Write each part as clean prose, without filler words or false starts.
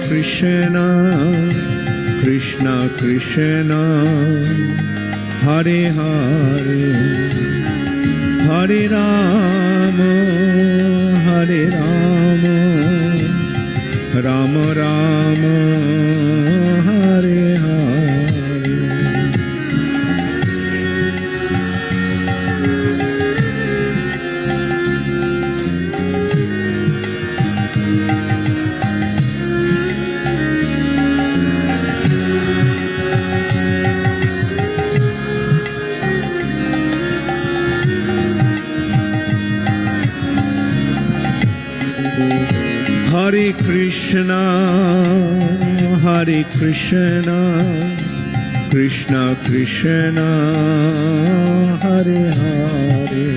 Krishna Krishna Krishna Hare Hare Hare Rama Hare Rama Rama Rama Hare Hare Hare Krishna Krishna Krishna Hare Hare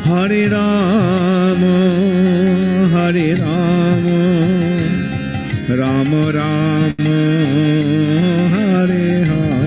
Hare Rama Rama Rama Hare Hare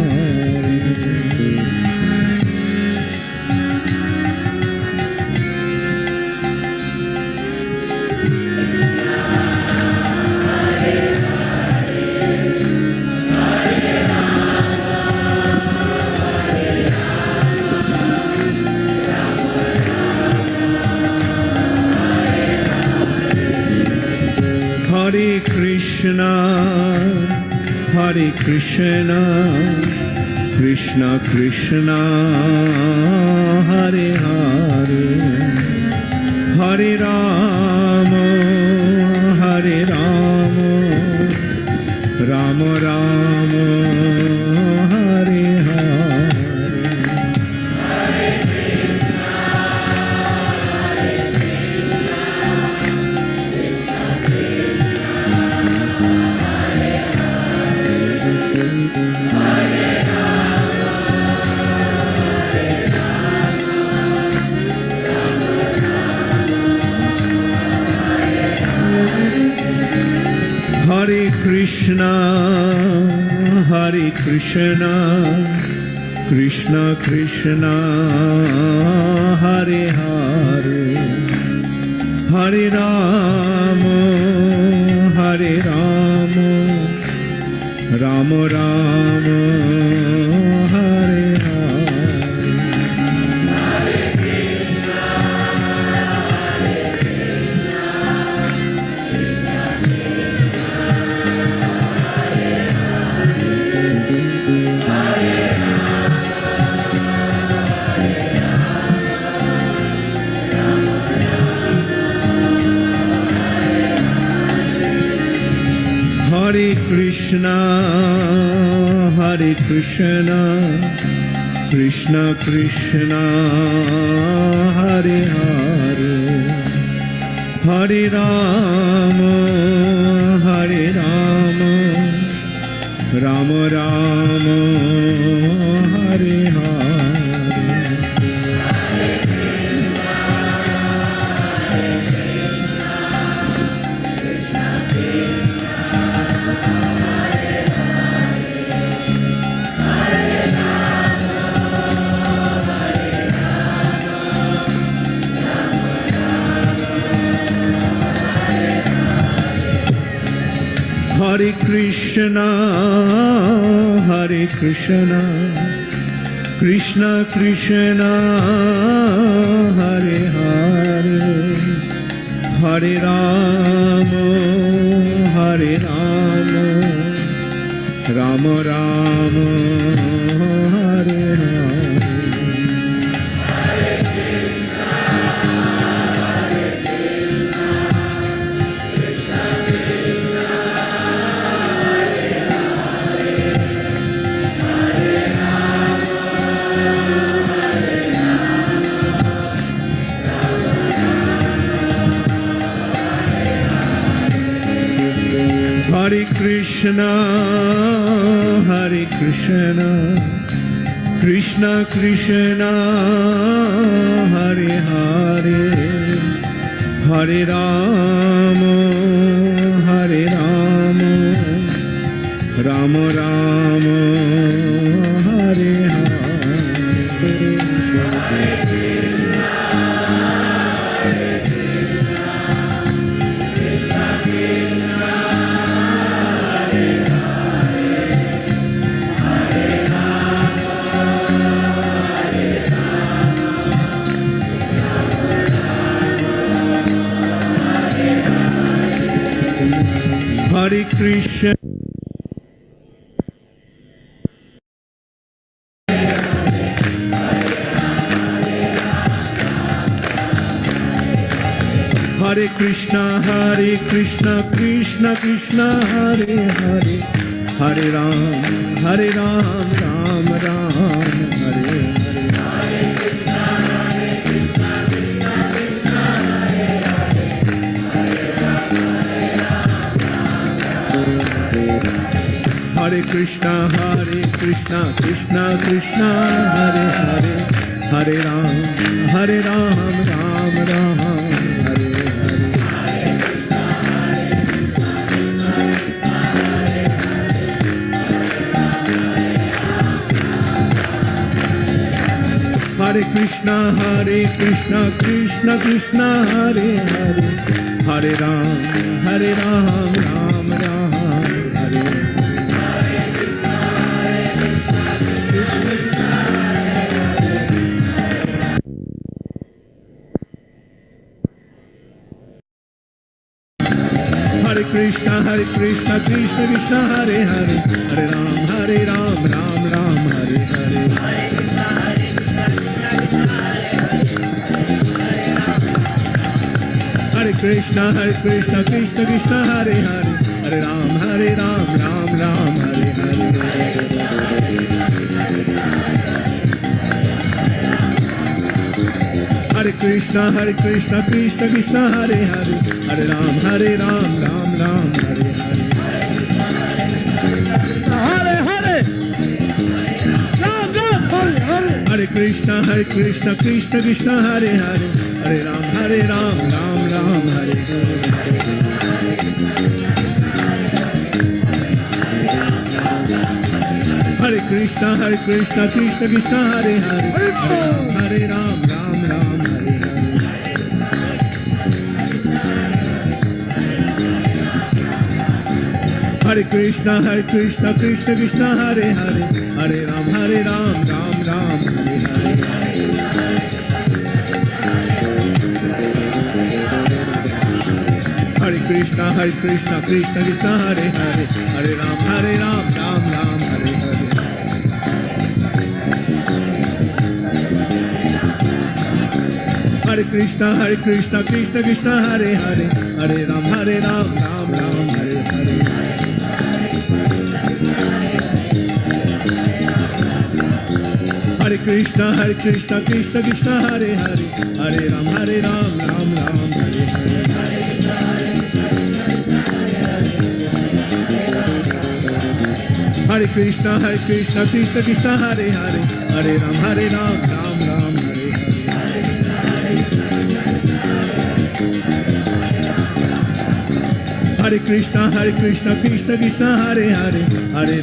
Hare Krishna Krishna Krishna Hare Hare Hare Rama Rama Rama Hare Hare Hare Krishna Krishna Krishna Hare Hare Hare Rama Rama Rama Hare Hare Hare Krishna Krishna Krishna Hare Hare Hare Rama Rama Rama Hare Hare Hare Krishna Krishna Krishna Hare Hare Hare Rama Rama Rama Hare Hare Hare Krishna Krishna Krishna Hare Hare Hare Rama Rama Rama Hare Hare Krishna Hare Krishna. Hare Krishna, Krishna Krishna, Hare Hare, Hare Ram, Ram Ram, Hare Hare. Hare Krishna, Krishna Krishna, Hare Hare, Hare Ram, Ram Ram, Hare Hare. Hare Krishna, Krishna Krishna, Hare Hare, Hare Ram, Ram Ram, Hare Hare. Hare Krishna, Krishna Krishna, Hare Hare, Hare Ram, Ram Ram, Hare Hare. Hare Krishna, Krishna Krishna, Hare Hare, Hare Ram, Ram Ram, Hare Hare. Hare Krishna, Krishna Krishna, Hare Hare, Hare Ram, Ram Ram, Hare Hare. Hare Hare, Ram Ram, Hare Hare. Hare Krishna, Krishna Krishna, Hare Hare, Hare Ram, Ram Ram, Hare Hare. Hare Krishna, Krishna Krishna, Hare Hare, Hare Ram, Ram Ram, Hare Hare. Hare Krishna, Krishna Krishna, Hare Hare, Hare Ram, Ram Ram, Hare Hare. Hare Krishna, Krishna Krishna, Hare Hare, Hare Ram, Ram Ram, Hare Hare. Hare Krishna, Krishna Krishna, Hare Hare, Hare Ram, Ram Ram, Hare Hare. Hare Krishna, Krishna Krishna, Hare Hare, Hare Ram, Ram Ram, Hare Hare. Hare Krishna, Krishna Krishna, Hare Hare, Hare Ram, Ram Ram, Hare Hare. Hare Krishna, Krishna Krishna, Hare Hare, Hare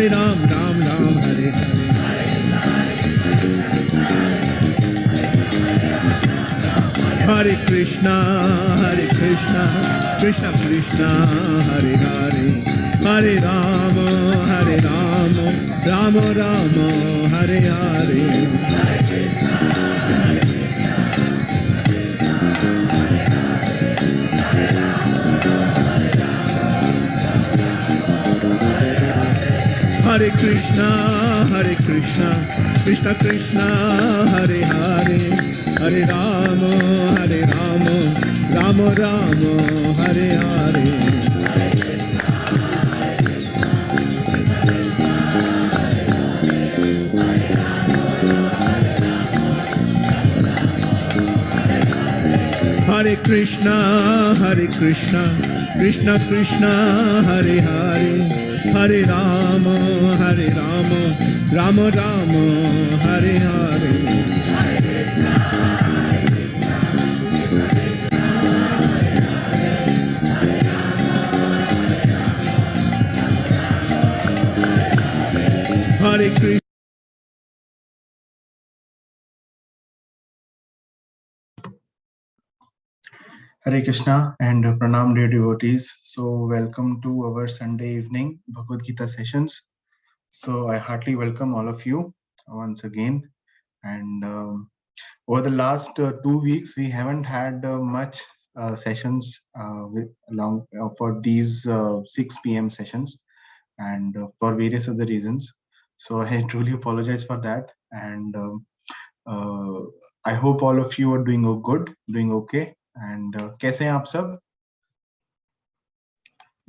Ram, Ram Ram, Hare Hare. Hare Krishna, Krishna Krishna, Hare Hare, Hare Rama, Rama Rama, Hare Hare. Hare Krishna, Krishna Krishna, Hare Hare, Hare Rama, Rama Rama, Hare Hare. Hare Krishna, Krishna Krishna, Hare Hare, Hare Rama, Rama Rama, Hare Hare. Hare Krishna. Hare Krishna and Pranam dear devotees. So welcome to our Sunday evening Bhagavad Gita sessions. So I heartily welcome all of you once again. And over the last 2 weeks, we haven't had much sessions along for these 6 p.m. sessions, and for various other reasons. So I truly apologize for that, and I hope all of you are doing good, doing okay. And कैसे हैं आप सब?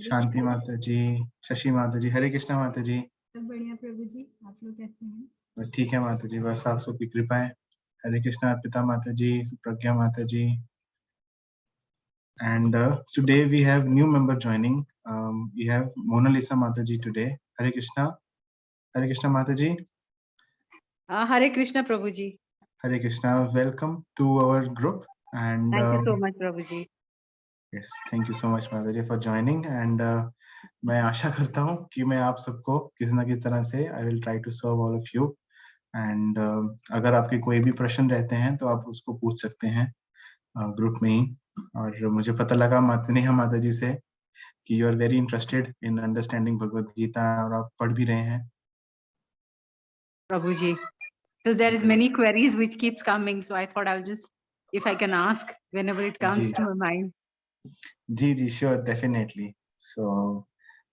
शांति माता जी, शशि माता जी, हरे कृष्णा माता जी। सब बढ़िया प्रभु जी, आप लोग कैसे हैं? ठीक है माता जी, बस आप सबकी कृपा है। हरे कृष्णा अर्पिता माता जी, प्रज्ञा माता जी। And today we have new member joining. We have Mona Lisa Mataji today. Hare Krishna Mataji. Hare Krishna Prabhu ji. Hare Krishna. Welcome to our group. And thank you so much Prabhu ji. Yes, thank you so much Mataji for joining. And मैं आशा करता हूँ कि मैं आप सबको किसी ना किसी तरह से I will try to serve all of you. And अगर आपके कोई भी प्रश्न रहते हैं तो आप उसको पूछ सकते हैं ग्रुप में ही। और मुझे पता लगा नेहा माता जी से कि you are very interested in understanding Bhagavad Gita और आप पढ़ भी रहे हैं प्रभु जी। So there is many queries which keeps coming, so I thought I'll just, if I can ask whenever it comes to my mind. जी जी श्योर डेफिनेटली। सो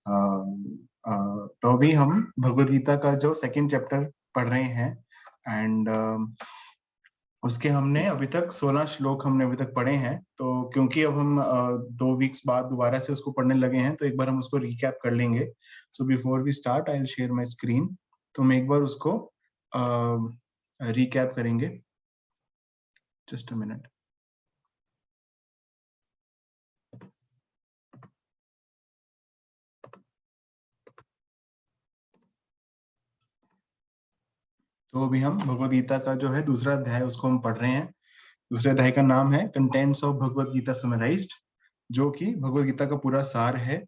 तो अभी हम भगवत गीता का जो सेकंड चैप्टर पढ़ रहे हैं एंड उसके हमने अभी तक 16 श्लोक हमने अभी तक पढ़े हैं। तो क्योंकि अब हम 2 वीक्स बाद दोबारा से उसको पढ़ने लगे हैं तो एक बार हम उसको रिकैप कर लेंगे। So before we start I will share my screen, तो हम एक बार उसको रिकैप करेंगे। Just a minute. तो अभी हम भगवत गीता का जो है दूसरा अध्याय उसको हम पढ़ रहे हैं। दूसरे अध्याय का नाम है contents of Bhagavad Gita summarized, जो कि भगवत गीता का पूरा सार है।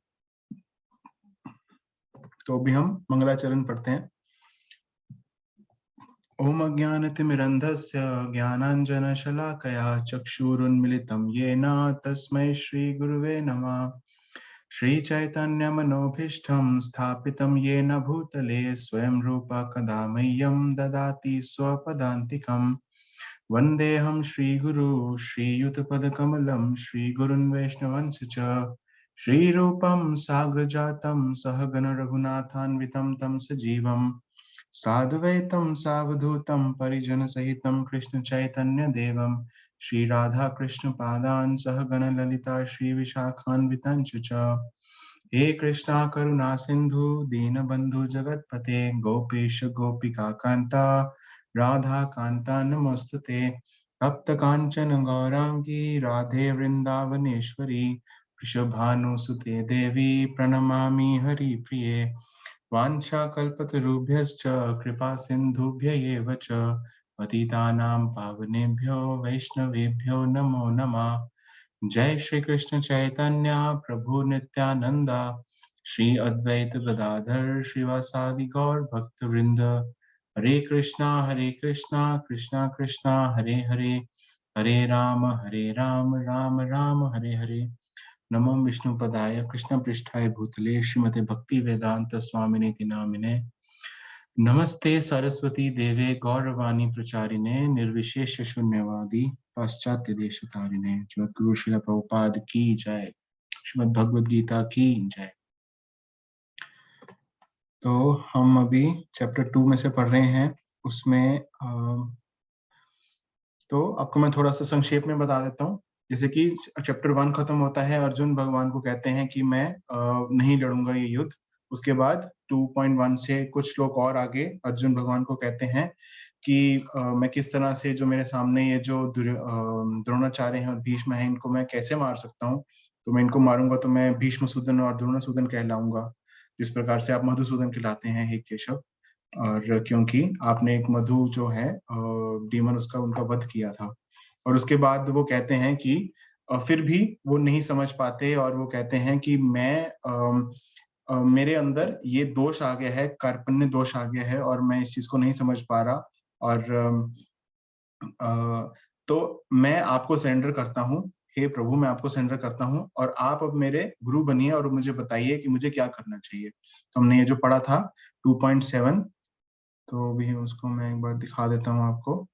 तो अभी हम मंगलाचरण पढ़ते हैं। ओम अज्ञानतिमिरन्धस्य ज्ञानाञ्जनशलाकया चक्षुरुन्मिलितं येन तस्मै श्रीगुरुवे नमः। श्रीचैतन्यमनोभीष्टं स्थापितं येन भूतले स्वयं रूपा कदा मह्यं ददाति स्वपदान्तिकम्। वन्देऽहं श्रीगुरु श्रीयुतपदकमलं श्रीगुरुन् वैष्णवंश च श्रीरूपं साग्रजातं सहगण रघुनाथान्वितं तं सजीवम् साद्वैतं सावधूतं परिजनसहितं कृष्ण चैतन्य देवं श्री राधा कृष्ण पादान् सहगण ललिता श्री विशाखान्वितं च। हे कृष्णा करुणा सिंधु दीनबंधु जगतपते गोपेश गोपिका कांता राधा कांता नमोस्तुते। तप्त कांचन गौरांगी राधे वृंदावनेश्वरी वृषभानुसुते देवी प्रणमामि हरिप्रिये। वाञ्छाकल्पतरुभ्यश्च कृपा सिन्धुभ्य एव च पतितानां पावनेभ्यो वैष्णवेभ्यो नमो नमः। जय श्री कृष्ण चैतन्य प्रभु नित्यानंद श्री अद्वैत गदाधर श्रीवासादि गौर भक्तवृंद। हरे कृष्णा कृष्णा कृष्णा हरे हरे, हरे राम राम राम हरे हरे। नमो विष्णुपदाय कृष्णपृष्ठाय भूतले श्रीमते भक्ति वेदांत स्वामिने नामिने। नमस्ते सरस्वती देवे गौरवाणी प्रचारिणे निर्विशेष शून्यवादी पाश्चात्य देशतारिणे। जगद्गुरु श्रील प्रभुपाद की जय, श्रीमद् भगवद गीता की जय। तो हम अभी चैप्टर 2 में से पढ़ रहे हैं। उसमें तो आपको मैं थोड़ा सा संक्षेप में बता देता हूँ। जैसे कि चैप्टर 1 खत्म होता है, अर्जुन भगवान को कहते हैं कि मैं नहीं लड़ूंगा ये युद्ध। उसके बाद 2.1 से कुछ श्लोक और आगे अर्जुन भगवान को कहते हैं कि मैं किस तरह से जो मेरे सामने ये जो द्रोणाचार्य हैं और भीष्म हैं इनको मैं कैसे मार सकता हूँ। तो मैं इनको मारूंगा तो मैं भीष्मसूदन और द्रोणासूदन कहलाऊंगा, जिस प्रकार से आप मधुसूदन कहलाते हैं हे केशव। और क्योंकि आपने एक मधु जो है डीमन उसका उनका वध किया था। और उसके बाद वो कहते हैं कि फिर भी वो नहीं समझ पाते और वो कहते हैं कि मैं मेरे अंदर ये दोष आ गया है, कार्पण्य दोष आ गया है और मैं इस चीज को नहीं समझ पा रहा। और तो मैं आपको सरेंडर करता हूँ, हे प्रभु मैं आपको सरेंडर करता हूँ और आप अब मेरे गुरु बनिए और मुझे बताइए कि मुझे क्या करना चाहिए। तो हमने ये जो पढ़ा था 2.7, तो भी उसको मैं एक बार दिखा देता हूँ आपको।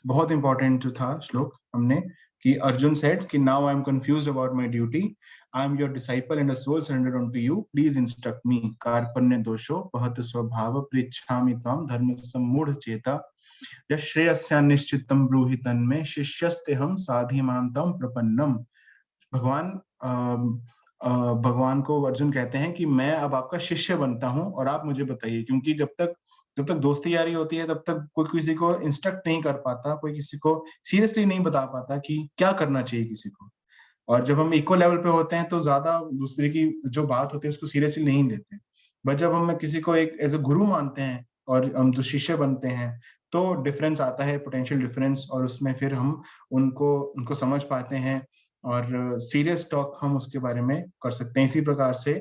बहुत इंपॉर्टेंट जो था श्लोक हमने कि अर्जुन said कि now I am confused about my duty. I am your disciple and a soul surrendered unto you. Please instruct me. कार्पण्य दोषो बहुत स्वभाव पृच्छामि त्वां धर्म सम्मूढ़ चेता यश्रेयस्यान्निश्चितं ब्रूहि तन्मे शिष्यस्तेहं साधि मां तं प्रपन्नम। भगवान को अर्जुन कहते हैं कि मैं अब आपका शिष्य बनता हूं और आप मुझे बताइए, क्योंकि जब तक दोस्ती यारी होती है तब तक कोई किसी को इंस्ट्रक्ट नहीं कर पाता, कोई किसी को सीरियसली नहीं बता पाता कि क्या करना चाहिए किसी को। और जब हम इक्वल लेवल पे होते हैं तो ज्यादा दूसरे की जो बात होती है उसको सीरियसली नहीं लेते। बट जब हम किसी को एक एज ए गुरु मानते हैं और हम जो शिष्य बनते हैं तो डिफरेंस आता है, पोटेंशियल डिफरेंस, और उसमें फिर हम उनको समझ पाते हैं और सीरियस टॉक हम उसके बारे में कर सकते हैं। इसी प्रकार से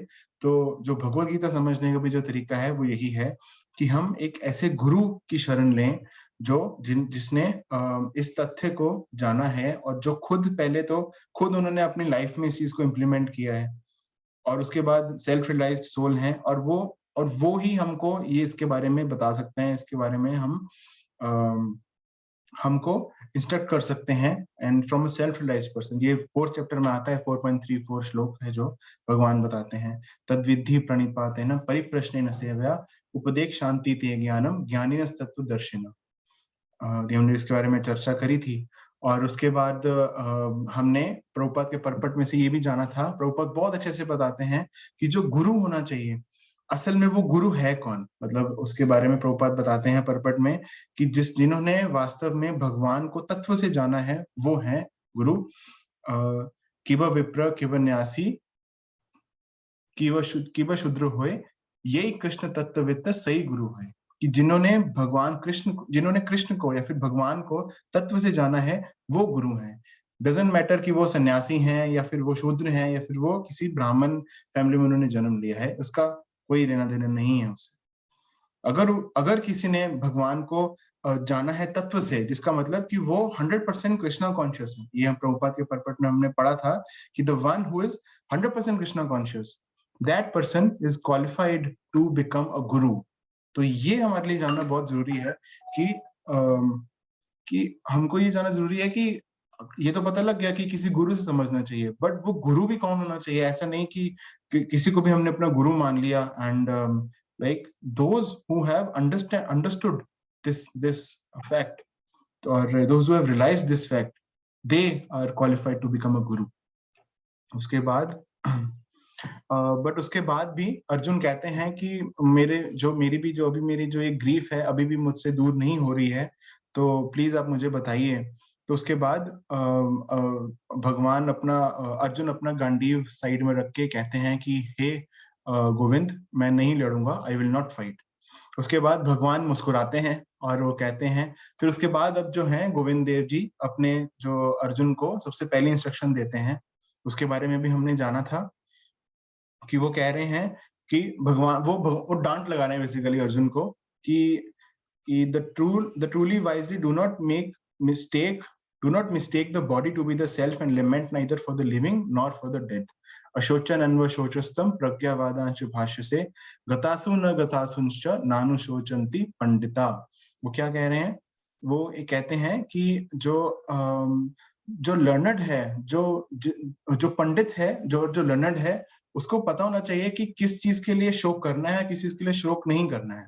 तो जो भगवत गीता समझने का भी जो तरीका है वो यही है कि हम एक ऐसे गुरु की शरण लें जो जिसने इस तथ्य को जाना है और जो खुद उन्होंने अपनी लाइफ में इस चीज को इम्प्लीमेंट किया है और उसके बाद सेल्फ रियलाइज्ड सोल हैं और वो ही हमको ये इसके बारे में बता सकते हैं, इसके बारे में हमको इंस्ट्रक्ट कर सकते हैं and from a self realized person. ये 4th चैप्टर में आता है, 4.34 श्लोक है जो भगवान बताते हैं। तद्विद्धि प्रणिपातेन परिप्रश्नेन सेवया उपदेश शांति ते ज्ञानम ज्ञानिनस् तत्त्वदर्शिनः। हमने इसके बारे में चर्चा करी थी और उसके बाद हमने प्रभुपाद के परपट में से ये भी जाना था। प्रभुपाद बहुत अच्छे से बताते हैं कि जो गुरु होना चाहिए असल में वो गुरु है कौन, मतलब उसके बारे में प्रभुपाद बताते हैं परपट में कि जिन्होंने वास्तव में भगवान को तत्व से जाना है वो है गुरु। किव विप्र किव न्यासी किव शूद्र होए यही कृष्ण तत्ववित्त सही गुरु है। कि जिन्होंने कृष्ण को या फिर भगवान को तत्व से जाना है वो गुरु हैं। डजंट मैटर कि वो सन्यासी हैं या फिर वो शूद्र हैं या फिर वो किसी ब्राह्मण फैमिली में उन्होंने जन्म लिया है, उसका कोई लेना देना नहीं है उससे। अगर किसी ने भगवान को जाना है तत्व से, जिसका मतलब कि वो 100% कृष्णा कॉन्शियस है। ये हम प्रभुपाद के परपट में हमने पढ़ा था कि the one who is 100% Krishna conscious, that person is qualified to become a guru. तो ये हमारे लिए जानना बहुत जरूरी है कि हमको ये जानना जरूरी है कि ये तो पता लग गया कि किसी गुरु से समझना चाहिए, बट वो गुरु भी कौन होना चाहिए। ऐसा नहीं कि किसी को भी हमने अपना गुरु मान लिया and like those who have understood this fact और those who have realised this fact, they are qualified to become a guru. उसके बाद बट उसके बाद भी अर्जुन कहते हैं कि मेरी जो एक ग्रीफ है अभी भी मुझसे दूर नहीं हो रही है, तो प्लीज आप मुझे बताइए। तो उसके बाद अर्जुन अपना गांडीव साइड में रख के कहते हैं कि हे गोविंद, मैं नहीं लड़ूंगा, आई विल नॉट फाइट। उसके बाद भगवान मुस्कुराते हैं और वो कहते हैं, फिर उसके बाद अब जो है गोविंद देव जी अपने जो अर्जुन को सबसे पहली इंस्ट्रक्शन देते हैं, उसके बारे में भी हमने जाना था कि वो कह रहे हैं कि भगवान वो डांट लगा रहे हैं बेसिकली अर्जुन को कि the truly wisely do not mistake the body to be the self and lament neither for the living nor for the dead. अशोचन अन्वशोचस्तं प्रज्ञावादांश भाष्यसे गतासु न गतासुंश्च नानु शोचन्ति पंडिता। वो क्या कह रहे हैं? वो ये कहते हैं कि जो लर्नड है, जो पंडित है, जो लर्नड है, उसको पता होना चाहिए कि किस चीज के लिए शोक करना है, किस चीज के लिए शोक नहीं करना है।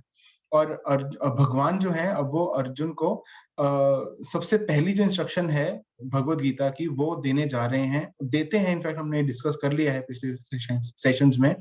और भगवान जो है अब वो अर्जुन को सबसे पहली जो इंस्ट्रक्शन है भगवत गीता की वो देते हैं। इनफैक्ट हमने डिस्कस कर लिया है पिछले सेशंस में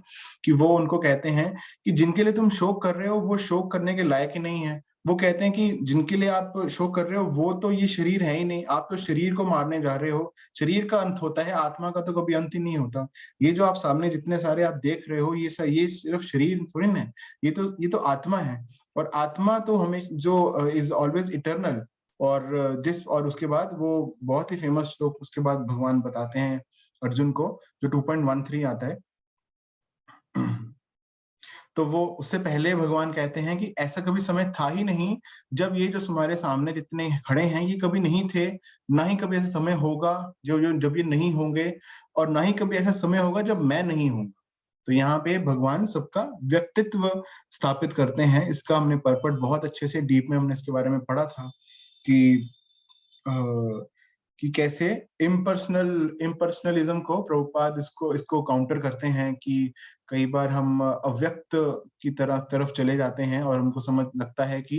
कि वो उनको कहते हैं कि जिनके लिए तुम शोक कर रहे हो वो शोक करने के लायक ही नहीं है। वो कहते हैं कि जिनके लिए आप शोक कर रहे हो वो तो ये शरीर है ही नहीं, आप तो शरीर को मारने जा रहे हो। शरीर का अंत होता है, आत्मा का तो कभी अंत ही नहीं होता। ये जो आप सामने जितने सारे आप देख रहे हो ये सिर्फ शरीर थोड़ी ना है, ये तो आत्मा है। और आत्मा तो हमें जो इज ऑलवेज इटर्नल। और उसके बाद वो बहुत ही फेमस श्लोक उसके बाद भगवान बताते हैं अर्जुन को, जो 2.13 आता है। तो वो उससे पहले भगवान कहते हैं कि ऐसा कभी समय था ही नहीं जब ये जो हमारे सामने जितने खड़े हैं ये कभी नहीं थे, ना ही कभी ऐसा समय होगा जब ये नहीं होंगे, और ना ही कभी ऐसा समय होगा जब मैं नहीं हूँ। तो यहाँ पे भगवान सबका व्यक्तित्व स्थापित करते हैं। इसका हमने परपट बहुत अच्छे से डीप में हमने इसके बारे में पढ़ा था कि कि कैसे इम्पर्सनलिज्म को प्रभुपाद इसको काउंटर करते हैं कि कई बार हम अव्यक्त की तरफ चले जाते हैं और हमको समझ लगता है कि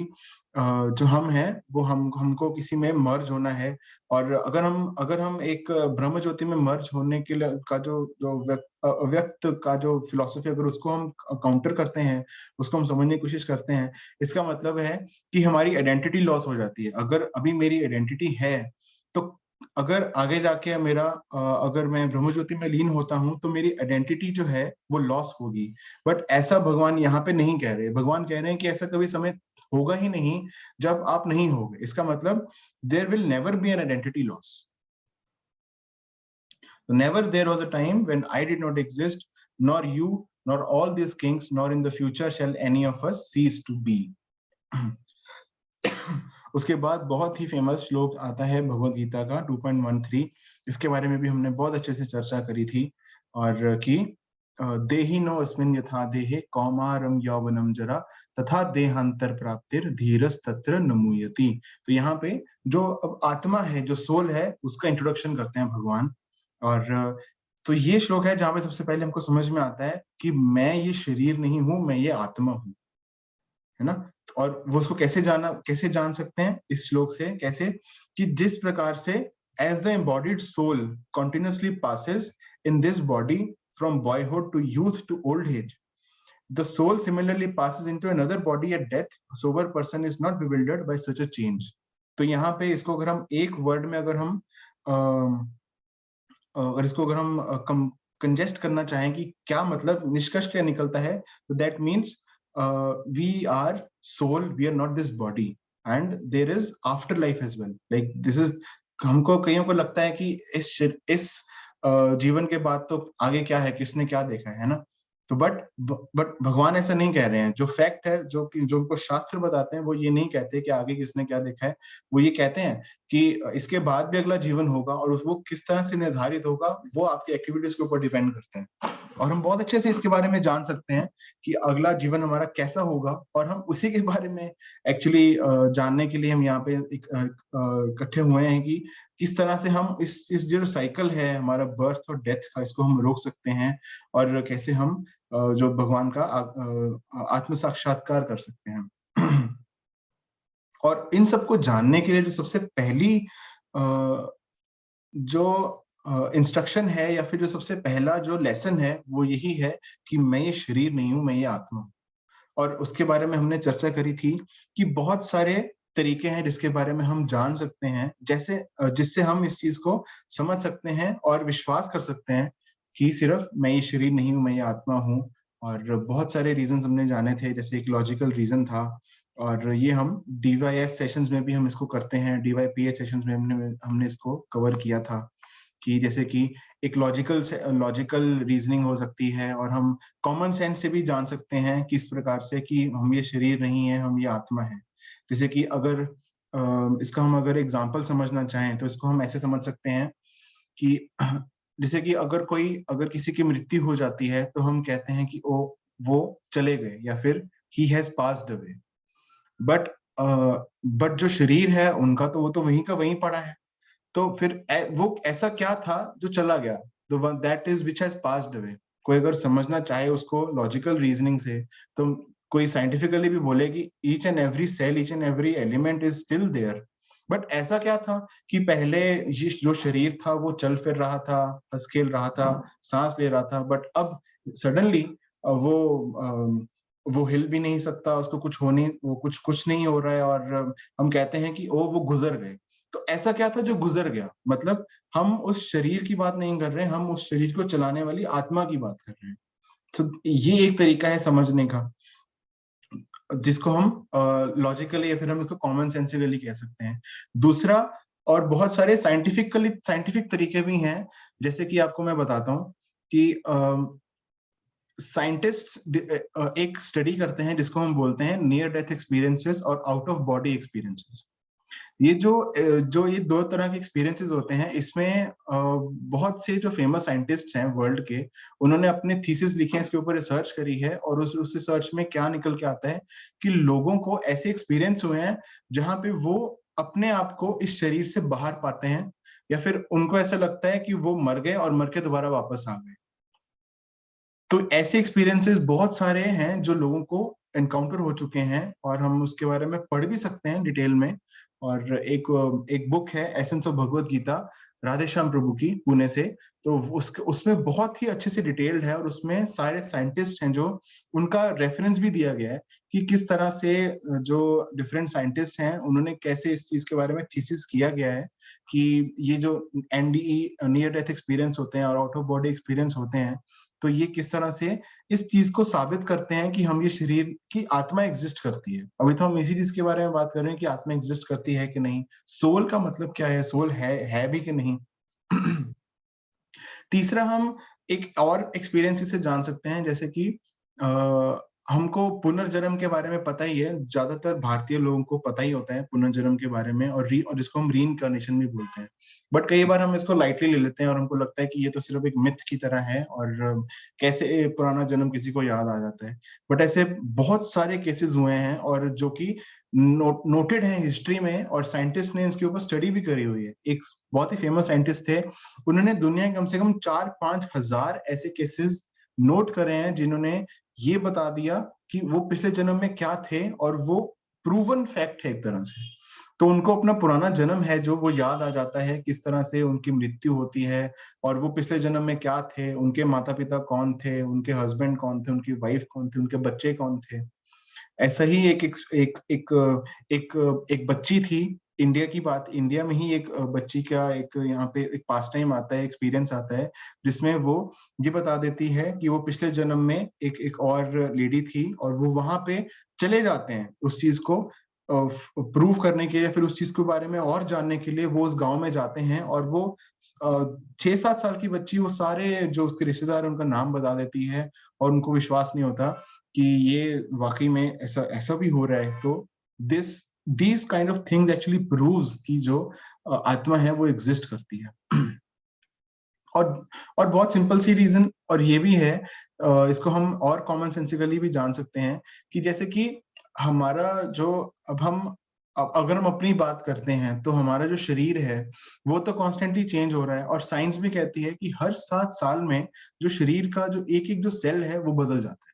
जो हम हैं वो हमको किसी में मर्ज होना है, और अगर हम एक ब्रह्म ज्योति में मर्ज होने के लिए का जो अव्यक्त का जो फिलॉसफी अगर उसको हम काउंटर करते हैं, उसको हम समझने की कोशिश करते हैं, इसका मतलब है कि हमारी आइडेंटिटी लॉस हो जाती है। अगर अभी मेरी आइडेंटिटी है तो अगर आगे जाके अगर मैं ब्रह्म ज्योति में लीन होता हूं तो मेरी आइडेंटिटी जो है वो लॉस होगी। बट ऐसा भगवान यहाँ पे नहीं कह रहे। भगवान कह रहे हैं कि ऐसा कभी समय होगा ही नहीं जब आप नहीं होगे। इसका मतलब there will never be an identity loss. Never there was a time when I did not exist, nor you, nor all these kings, nor in the future shall any of us cease to be. उसके बाद बहुत ही famous श्लोक आता है भगवद गीता का 2.13। इसके बारे में भी हमने बहुत अच्छे से चर्चा करी थी, और कि देहिनो अस्मिन् यथा देहे कौमारम यौवनम जरा तथा देहांतर प्राप्तिर धीरस तत्र नमूयति। तो यहाँ पे जो अब आत्मा है, जो सोल है, उसका इंट्रोडक्शन करते हैं भगवान। और तो ये श्लोक है जहाँ पे सबसे पहले हमको समझ में आता है कि मैं ये शरीर नहीं हूं, मैं ये आत्मा हूं, है ना। और वो उसको कैसे जान सकते हैं इस श्लोक से? कैसे कि जिस प्रकार से as the embodied soul continuously passes in this body from boyhood to youth to old age, the soul similarly passes into another body at death. A sober person is not bewildered by such a change. तो यहाँ पे इसको अगर हम एक word में अगर हम कंजेस्ट करना चाहें कि क्या मतलब, निष्कर्ष क्या निकलता है, तो that means we are soul, we are not this body, and there is afterlife as well. Like this is, हमको कईयों को लगता है कि इस जीवन के बाद तो आगे क्या है, किसने क्या देखा है ना। तो बट भगवान ऐसा नहीं कह रहे हैं। जो फैक्ट है, जो हमको शास्त्र बताते हैं, वो ये नहीं कहते कि आगे किसने क्या देखा है। वो ये कहते हैं कि इसके बाद भी अगला जीवन होगा, और वो किस तरह से निर्धारित होगा वो आपकी एक्टिविटीज के ऊपर डिपेंड करते हैं। और हम बहुत अच्छे से इसके बारे में जान सकते हैं कि अगला जीवन हमारा कैसा होगा, और हम उसी के बारे में एक्चुअली जानने के लिए हम यहाँ पे इकट्ठे हुए हैं कि किस तरह से हम इस जो साइकिल है हमारा बर्थ और डेथ का, इसको हम रोक सकते हैं, और कैसे हम जो भगवान का आत्म साक्षात्कार कर सकते हैं। और इन सबको जानने के लिए जो सबसे पहली जो इंस्ट्रक्शन है, या फिर जो सबसे पहला जो लेसन है, वो यही है कि मैं ये शरीर नहीं हूं, मैं ये आत्मा हूं। और उसके बारे में हमने चर्चा करी थी कि बहुत सारे तरीके हैं जिसके बारे में हम जान सकते हैं, जैसे जिससे हम इस चीज को समझ सकते हैं और विश्वास कर सकते हैं कि सिर्फ मैं ये शरीर नहीं हूं, मैं ये आत्मा हूं। और बहुत सारे रीजन हमने जाने थे, जैसे एक लॉजिकल रीजन था, और ये हम DYS सेशंस में भी हम इसको करते हैं, DYPH सेशंस में हमने इसको कवर किया था कि जैसे कि एक लॉजिकल रीजनिंग हो सकती है, और हम कॉमन सेंस से भी जान सकते हैं कि इस प्रकार से कि हम ये शरीर नहीं है, हम ये आत्मा है। जैसे कि अगर इसका हम अगर एग्जांपल समझना चाहें तो इसको हम ऐसे समझ सकते हैं कि जैसे कि अगर किसी की मृत्यु हो जाती है तो हम कहते हैं कि वो चले गए, या फिर he has passed away. But जो शरीर है उनका तो वो तो वहीं का वहीं पड़ा है। तो फिर वो ऐसा क्या था जो चला गया, that is which has passed away. कोई अगर समझना चाहे उसको लॉजिकल रीजनिंग से, तो कोई साइंटिफिकली भी बोले कि each and every cell, each and every element is still there. But ऐसा क्या था कि पहले ये जो शरीर था वो चल फिर रहा था, हंस खेल रहा था, सांस ले रहा था, बट अब सडनली वो हिल भी नहीं सकता, उसको कुछ नहीं हो रहा है, और हम कहते हैं कि वो गुजर गए। तो ऐसा क्या था जो गुजर गया? मतलब हम उस शरीर की बात नहीं कर रहे, हम उस शरीर को चलाने वाली आत्मा की बात कर रहे हैं। तो ये एक तरीका है समझने का, जिसको हम लॉजिकली या फिर हम इसको कॉमन सेंसिकली कह सकते हैं। दूसरा, और बहुत सारे साइंटिफिक तरीके भी हैं, जैसे कि आपको मैं बताता हूँ कि साइंटिस्ट एक स्टडी करते हैं जिसको हम बोलते हैं नियर डेथ एक्सपीरियंसेस और आउट ऑफ बॉडी एक्सपीरियंसेस। ये जो ये दो तरह के एक्सपीरियंसेस होते हैं, इसमें बहुत से जो फेमस साइंटिस्ट हैं वर्ल्ड के, उन्होंने अपने थीसिस लिखे हैं, इसके ऊपर रिसर्च करी है, और उस रिसर्च में क्या निकल के आता है कि लोगों को ऐसे एक्सपीरियंस हुए हैं जहां पे वो अपने आप को इस शरीर से बाहर पाते हैं, या फिर उनको ऐसा लगता है कि वो मर गए और मर के दोबारा वापस आ गए। तो ऐसे एक्सपीरियंसेस बहुत सारे हैं जो लोगों को एनकाउंटर हो चुके हैं और हम उसके बारे में पढ़ भी सकते हैं डिटेल में। और एक बुक है एसेंस ऑफ भगवत गीता, राधेश्याम प्रभु की, पुणे से। तो उसमें बहुत ही अच्छे से डिटेल्ड है और उसमें सारे साइंटिस्ट हैं जो उनका रेफरेंस भी दिया गया है कि किस तरह से जो डिफरेंट साइंटिस्ट हैं उन्होंने कैसे इस चीज के बारे में थीसिस किया गया है कि ये जो एनडीई, नियर डेथ एक्सपीरियंस होते हैं और आउट ऑफ बॉडी एक्सपीरियंस होते हैं, तो ये किस तरह से इस चीज को साबित करते हैं कि हम ये शरीर की आत्मा एग्जिस्ट करती है। अभी तो हम इसी चीज के बारे में बात कर रहे हैं कि आत्मा एग्जिस्ट करती है कि नहीं, सोल का मतलब क्या है, सोल है भी कि नहीं। तीसरा, हम एक और एक्सपीरियंस से जान सकते हैं, जैसे कि हमको पुनर्जन्म के बारे में पता ही है, ज्यादातर भारतीय लोगों को पता ही होता है पुनर्जन्म के बारे में, और जिसको हम रीइंकार्नेशन भी बोलते हैं। बट कई बार हम इसको लाइटली ले लेते हैं और हमको लगता है कि ये तो सिर्फ एक मिथ की तरह है और कैसे पुराना जन्म किसी को याद आ जाता है। बट ऐसे बहुत सारे केसेस हुए हैं और जो कि नोटेड है हिस्ट्री में, और साइंटिस्ट ने इसके ऊपर स्टडी भी करी हुई है। एक बहुत ही फेमस साइंटिस्ट थे, उन्होंने दुनिया में कम से कम 4-5 हजार ऐसे केसेस नोट करे हैं जिन्होंने ये बता दिया कि वो पिछले जन्म में क्या थे, और वो प्रूवन फैक्ट है एक तरह से। तो उनको अपना पुराना जन्म है जो वो याद आ जाता है, किस तरह से उनकी मृत्यु होती है और वो पिछले जन्म में क्या थे, उनके माता पिता कौन थे, उनके हस्बैंड कौन थे, उनकी वाइफ कौन थी, उनके बच्चे कौन थे। ऐसा ही एक बच्ची थी, इंडिया की बात, इंडिया में ही एक बच्ची का एक यहाँ पे एक पास टाइम आता है, एक्सपीरियंस आता है, जिसमें वो ये बता देती है कि वो पिछले जन्म में एक और लेडी थी और वो वहां पे चले जाते हैं उस चीज को प्रूव करने के लिए, फिर उस चीज के बारे में और जानने के लिए वो उस गांव में जाते हैं, और वो 6-7 साल की बच्ची वो सारे जो उसके रिश्तेदार उनका नाम बता देती है और उनको विश्वास नहीं होता कि ये वाकई में ऐसा भी हो रहा है। तो these kind of things actually proves कि जो आत्मा है वो एग्जिस्ट करती है। और बहुत सिंपल सी रीजन और ये भी है, इसको हम और कॉमन सेंसिकली भी जान सकते हैं कि जैसे कि हमारा जो अगर हम अपनी बात करते हैं तो हमारा जो शरीर है वो तो कॉन्स्टेंटली चेंज हो रहा है, और साइंस भी कहती है कि हर 7 साल में जो शरीर का जो एक जो सेल है वो बदल जाता है।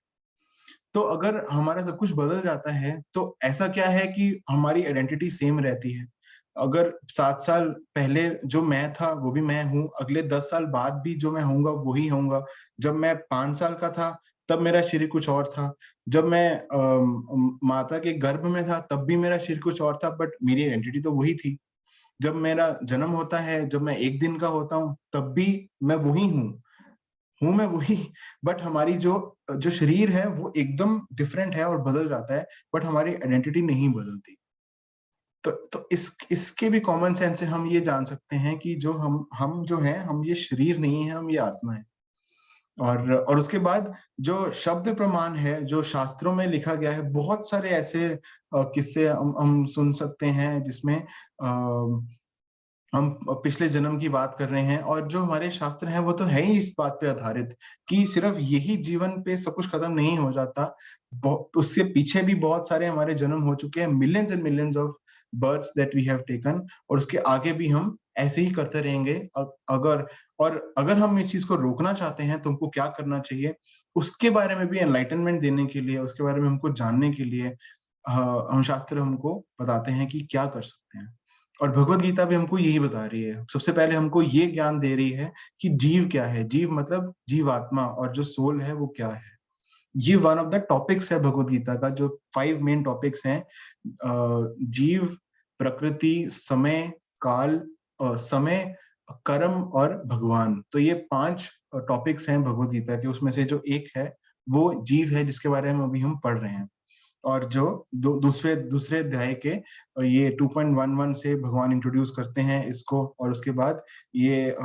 तो अगर हमारा सब कुछ बदल जाता है तो ऐसा क्या है कि हमारी आइडेंटिटी सेम रहती है। अगर 7 साल पहले जो मैं था वो भी मैं हूँ, अगले 10 साल बाद भी जो मैं होऊंगा वही होऊंगा। जब मैं 5 साल का था तब मेरा शरीर कुछ और था, जब मैं माता के गर्भ में था तब भी मेरा शरीर कुछ और था, बट मेरी आइडेंटिटी तो वही थी। जब मेरा जन्म होता है, जब मैं 1 दिन का होता हूँ तब भी मैं वही हूँ मैं वही, बट हमारी जो शरीर है वो एकदम डिफरेंट है और बदल जाता है, बट हमारी आइडेंटिटी नहीं बदलती। तो इसके भी कॉमन सेंस से हम ये जान सकते हैं कि जो हम जो हैं, हम ये शरीर नहीं है, हम ये आत्मा है। और उसके बाद जो शब्द प्रमाण है जो शास्त्रों में लिखा गया है, बहुत सारे ऐसे किस्से हम सुन सकते हैं जिसमें हम पिछले जन्म की बात कर रहे हैं, और जो हमारे शास्त्र हैं वो तो है ही इस बात पे आधारित कि सिर्फ यही जीवन पे सब कुछ खत्म नहीं हो जाता, उसके पीछे भी बहुत सारे हमारे जन्म हो चुके हैं, millions and millions of births that we have taken, और उसके आगे भी हम ऐसे ही करते रहेंगे। अगर हम इस चीज को रोकना चाहते हैं तो हमको क्या करना चाहिए, उसके बारे में भी एनलाइटनमेंट देने के लिए, उसके बारे में हमको जानने के लिए हम शास्त्र हमको बताते हैं कि क्या कर सकते हैं। और भगवत गीता भी हमको यही बता रही है। सबसे पहले हमको ये ज्ञान दे रही है कि जीव क्या है, जीव मतलब जीवात्मा, और जो सोल है वो क्या है। ये वन ऑफ द टॉपिक्स है भगवत गीता का, जो 5 मेन टॉपिक्स हैं, जीव, प्रकृति, समय, काल, समय, कर्म और भगवान। तो ये 5 टॉपिक्स हैं भगवत गीता के, उसमें से जो एक है वो जीव है, जिसके बारे में अभी हम पढ़ रहे हैं। और जो दूसरे अध्याय के ये 2.11 से भगवान इंट्रोड्यूस करते हैं इसको, और उसके बाद ये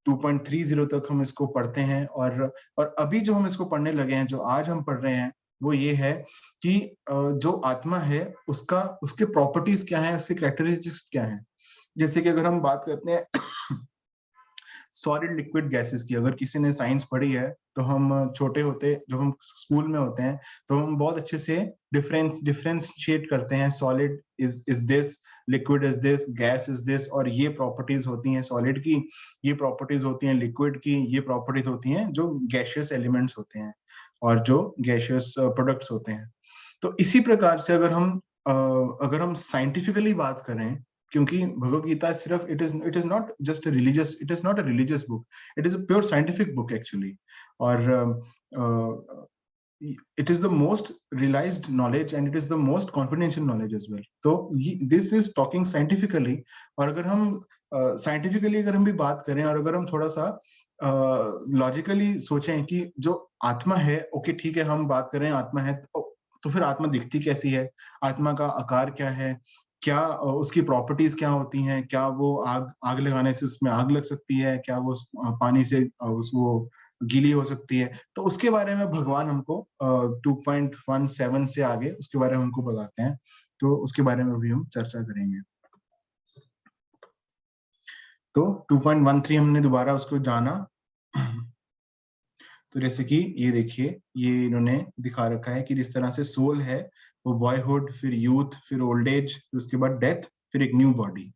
2.30 तक हम इसको पढ़ते हैं। और अभी जो हम इसको पढ़ने लगे हैं, जो आज हम पढ़ रहे हैं, वो ये है कि जो आत्मा है उसके प्रॉपर्टीज क्या है, उसके कैरेक्टरिस्टिक्स क्या है। जैसे कि अगर हम बात करते हैं सॉलिड लिक्विड गैसेस की, अगर किसी ने साइंस पढ़ी है तो हम छोटे होते, जब हम स्कूल में होते हैं तो हम बहुत अच्छे से डिफरेंशिएट करते हैं, solid is this, liquid is this, gas is this, और ये प्रॉपर्टीज होती हैं सॉलिड की, ये प्रॉपर्टीज होती हैं लिक्विड की, ये प्रॉपर्टीज होती हैं जो गैशियस एलिमेंट्स होते हैं और जो गैशियस प्रोडक्ट्स होते हैं। तो इसी प्रकार से अगर हम साइंटिफिकली बात करें, क्योंकि भगवत गीता सिर्फ it is not just religious, it is not a religious book, it is a pure scientific book actually, और it is the most realized knowledge and it is the most confidential knowledge as well. तो this is talking scientifically, और अगर हम scientifically अगर हम भी बात करें और अगर हम थोड़ा सा लॉजिकली सोचें कि जो आत्मा है, ओके ठीक है, हम बात करें आत्मा है, तो फिर आत्मा दिखती कैसी है, आत्मा का आकार क्या है, क्या उसकी प्रॉपर्टीज क्या होती हैं, क्या वो आग लगाने से उसमें आग लग सकती है, क्या वो पानी से वो गीली हो सकती है, तो उसके बारे में भगवान हमको 2.17 से आगे उसके बारे में हमको बताते हैं, तो उसके बारे में भी हम चर्चा करेंगे। तो 2.13 हमने दोबारा उसको जाना, तो जैसे कि ये देखिए, ये इन्होंने दिखा रखा है कि जिस तरह से सोल है वो बॉयहुड, फिर यूथ, फिर ओल्ड एज, फिर उसके बाद डेथ, फिर एक न्यू बॉडी,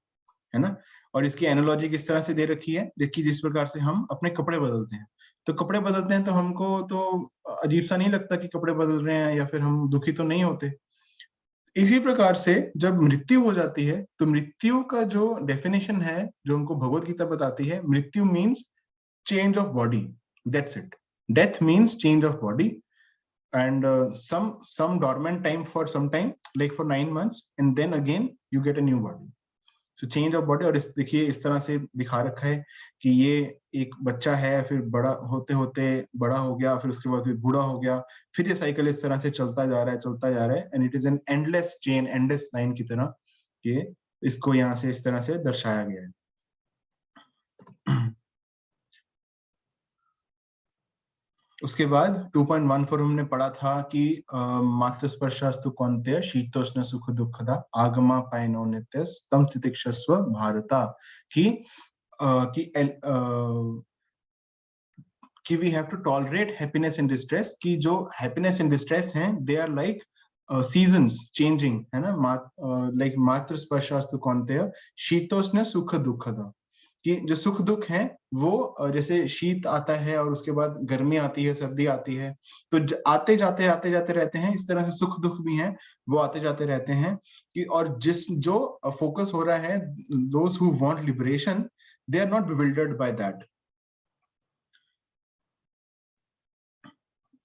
है ना। और इसकी एनालॉजी किस तरह से दे रखी है, देखिए जिस प्रकार से हम अपने कपड़े बदलते हैं, तो कपड़े बदलते हैं तो हमको तो अजीब सा नहीं लगता कि कपड़े बदल रहे हैं, या फिर हम दुखी तो नहीं होते। इसी प्रकार से जब मृत्यु हो जाती है, तो मृत्यु का जो डेफिनेशन है जो हमको भगवत गीता बताती है, मृत्यु means change of body, that's it. Death means change of body and some dormant time for some time, like for 9 months, and then again you get a new body. So change of body। और इस देखिए इस तरह से दिखा रखा है कि ये एक बच्चा है, फिर बड़ा होते होते बड़ा हो गया, फिर उसके बाद फिर बूढ़ा हो गया, फिर ये साइकिल इस तरह से चलता जा रहा है, and it is an endless chain, endless line की तरह ये इसको यहाँ से इस तरह से दर्शाया गया है। उसके बाद 2.14 हमने पढ़ा था कि मात्र स्पर्शास्तु कौन्तेय शीतोष्ण सुख दुखदा आगमा पायनो नित्य तम तितिक्षस्व भारता, कि we have to tolerate happiness and distress, कि जो हैप्पीनेस एंड डिस्ट्रेस हैं they are like seasons changing, है ना। लाइक मात्र स्पर्शास्तु कौन्तेय शीतोष्ण सुख दुखदा, कि जो सुख दुख है वो जैसे शीत आता है और उसके बाद गर्मी आती है, सर्दी आती है, तो आते जाते रहते हैं, इस तरह से सुख दुख भी हैं वो आते जाते रहते हैं। कि और जो फोकस हो रहा है, those who want liberation, they are not bewildered by that.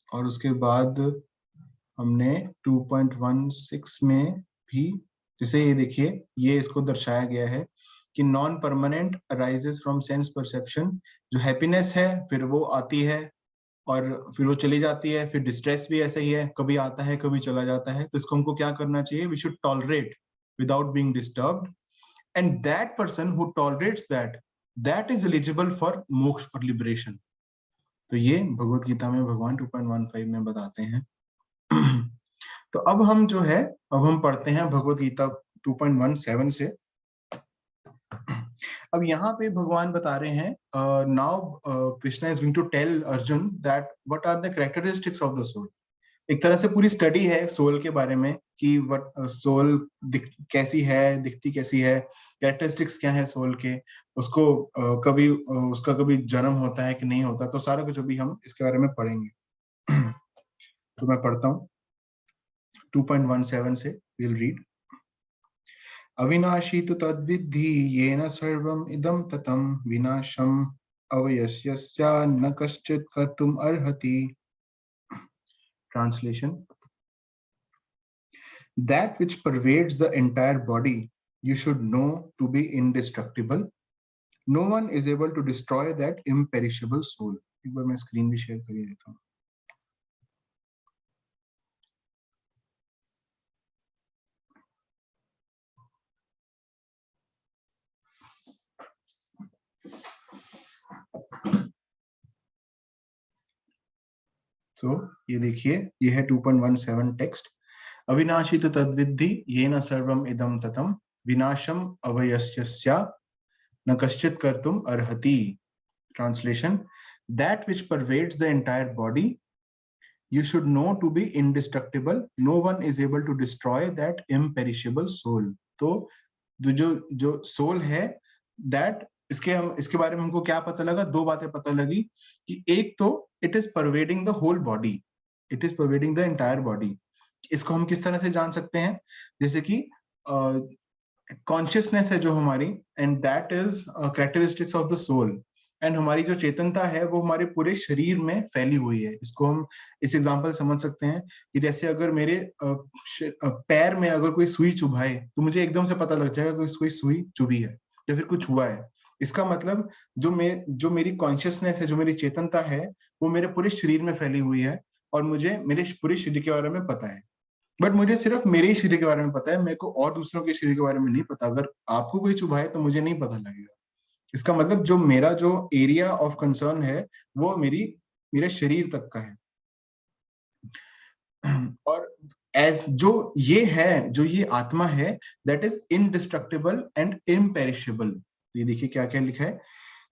और उसके बाद हमने 2.16 में भी जैसे ये देखिए, ये इसको दर्शाया गया है कि non permanent arises from sense perception. जो हैप्पीनेस है फिर वो आती है और फिर वो चली जाती है, फिर डिस्ट्रेस भी ऐसा ही है, कभी आता है कभी चला जाता है। तो इसको हमको क्या करना चाहिए, we should tolerate without being disturbed, and that person who tolerates that is eligible for moksha और लिबरेशन। तो ये भगवत गीता में भगवान 2.15 में बताते हैं। तो अब हम जो है, अब हम पढ़ते हैं भगवत गीता 2.17 से। अब यहाँ पे भगवान बता रहे हैं, now Krishna is going to tell Arjun that what are the characteristics of the soul. एक तरह से पूरी स्टडी है सोल के बारे में कि व्हाट सोल कैसी है, दिखती कैसी है, कैरेक्टरिस्टिक्स क्या है सोल के, उसको कभी उसका कभी जन्म होता है कि नहीं होता, तो सारा कुछ अभी हम इसके बारे में पढ़ेंगे। तो मैं पढ़ता हूँ 2.17 से, विल रीड। अविनाशी तु तद्विद्धि येन सर्वम् इदं ततं विनाशम् अवयस्यस्य न कश्चित् कर्तुम् अर्हति। Translation: That which pervades the entire body you should know to be indestructible. No one is able to destroy that imperishable soul. एक बार मैं स्क्रीन भी शेयर कर देता हूँ। तो ये देखिए, ये है 2.17 टेक्स्ट। अविनाशी तु तद्विद्धि येन सर्वम् इदं ततं विनाशम् अवयस्यस्य न कश्चित् कर्तुम् अर्हति। Translation: that which pervades the entire body, you should know to be indestructible. No one is able to destroy that imperishable soul. तो जो soul है, that इसके बारे में हमको क्या पता लगा? दो बातें पता लगी कि एक तो it is pervading the whole body, it is pervading the entire body. इसको हम किस तरह से जान सकते हैं? जैसे कि कॉन्शियसनेस है जो हमारी, and that is characteristics of the soul, and हमारी जो चेतनता है वो हमारे पूरे शरीर में फैली हुई है. इसको हम इस एग्जांपल समझ सकते हैं कि जैसे अगर मेरे पैर में अगर कोई सुई चुभाए तो मुझे एकदम से पता लग जाएगा कि कोई सुई चुभी है या फिर कुछ हुआ है. इसका मतलब जो मेरी कॉन्शियसनेस है, जो मेरी चेतनता है, वो मेरे पूरे शरीर में फैली हुई है और मुझे मेरे पूरे शरीर के बारे में पता है. बट मुझे सिर्फ मेरे ही शरीर के बारे में पता है, मेरे को और दूसरों के शरीर के बारे में नहीं पता. अगर आपको कोई चुभाए तो मुझे नहीं पता लगेगा. इसका मतलब जो मेरा जो एरिया ऑफ कंसर्न है वो मेरे शरीर तक का है. और जो ये आत्मा है, that is indestructible and imperishable. ये देखिए क्या क्या लिखा है.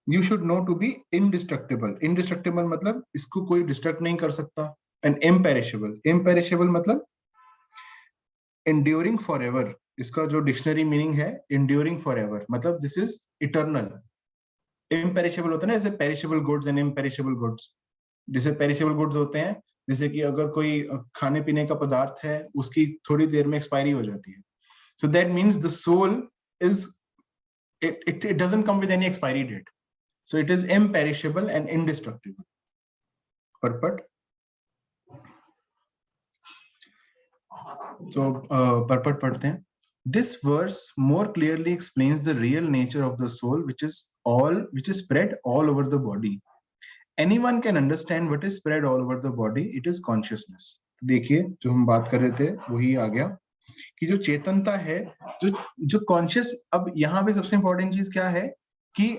You should know to be indestructible. Indestructible मतलब इसको कोई डिस्ट्रक्ट नहीं कर सकता. एंड इम्पेरिशेबल मतलब enduring forever. इसका जो डिक्शनरी मीनिंग है, enduring forever मतलब this is eternal. imperishable होता है ना, जैसे perishable goods and imperishable goods. जैसे perishable goods होते हैं, जैसे कि अगर कोई खाने पीने का पदार्थ है, उसकी थोड़ी देर में एक्सपायरी हो जाती है. So that means the soul is it doesn't come with any expiry date. So it is imperishable and indestructible. Purport. So purport पढ़ते हैं. This verse more clearly explains the real nature of the soul, which is spread all over the body. Anyone can understand what is spread all over the body. It is consciousness. देखिए जो हम बात कर रहे थे वही आ गया कि जो चेतनता है, जो कॉन्शियस. अब यहाँ पे सबसे इंपॉर्टेंट चीज क्या है कि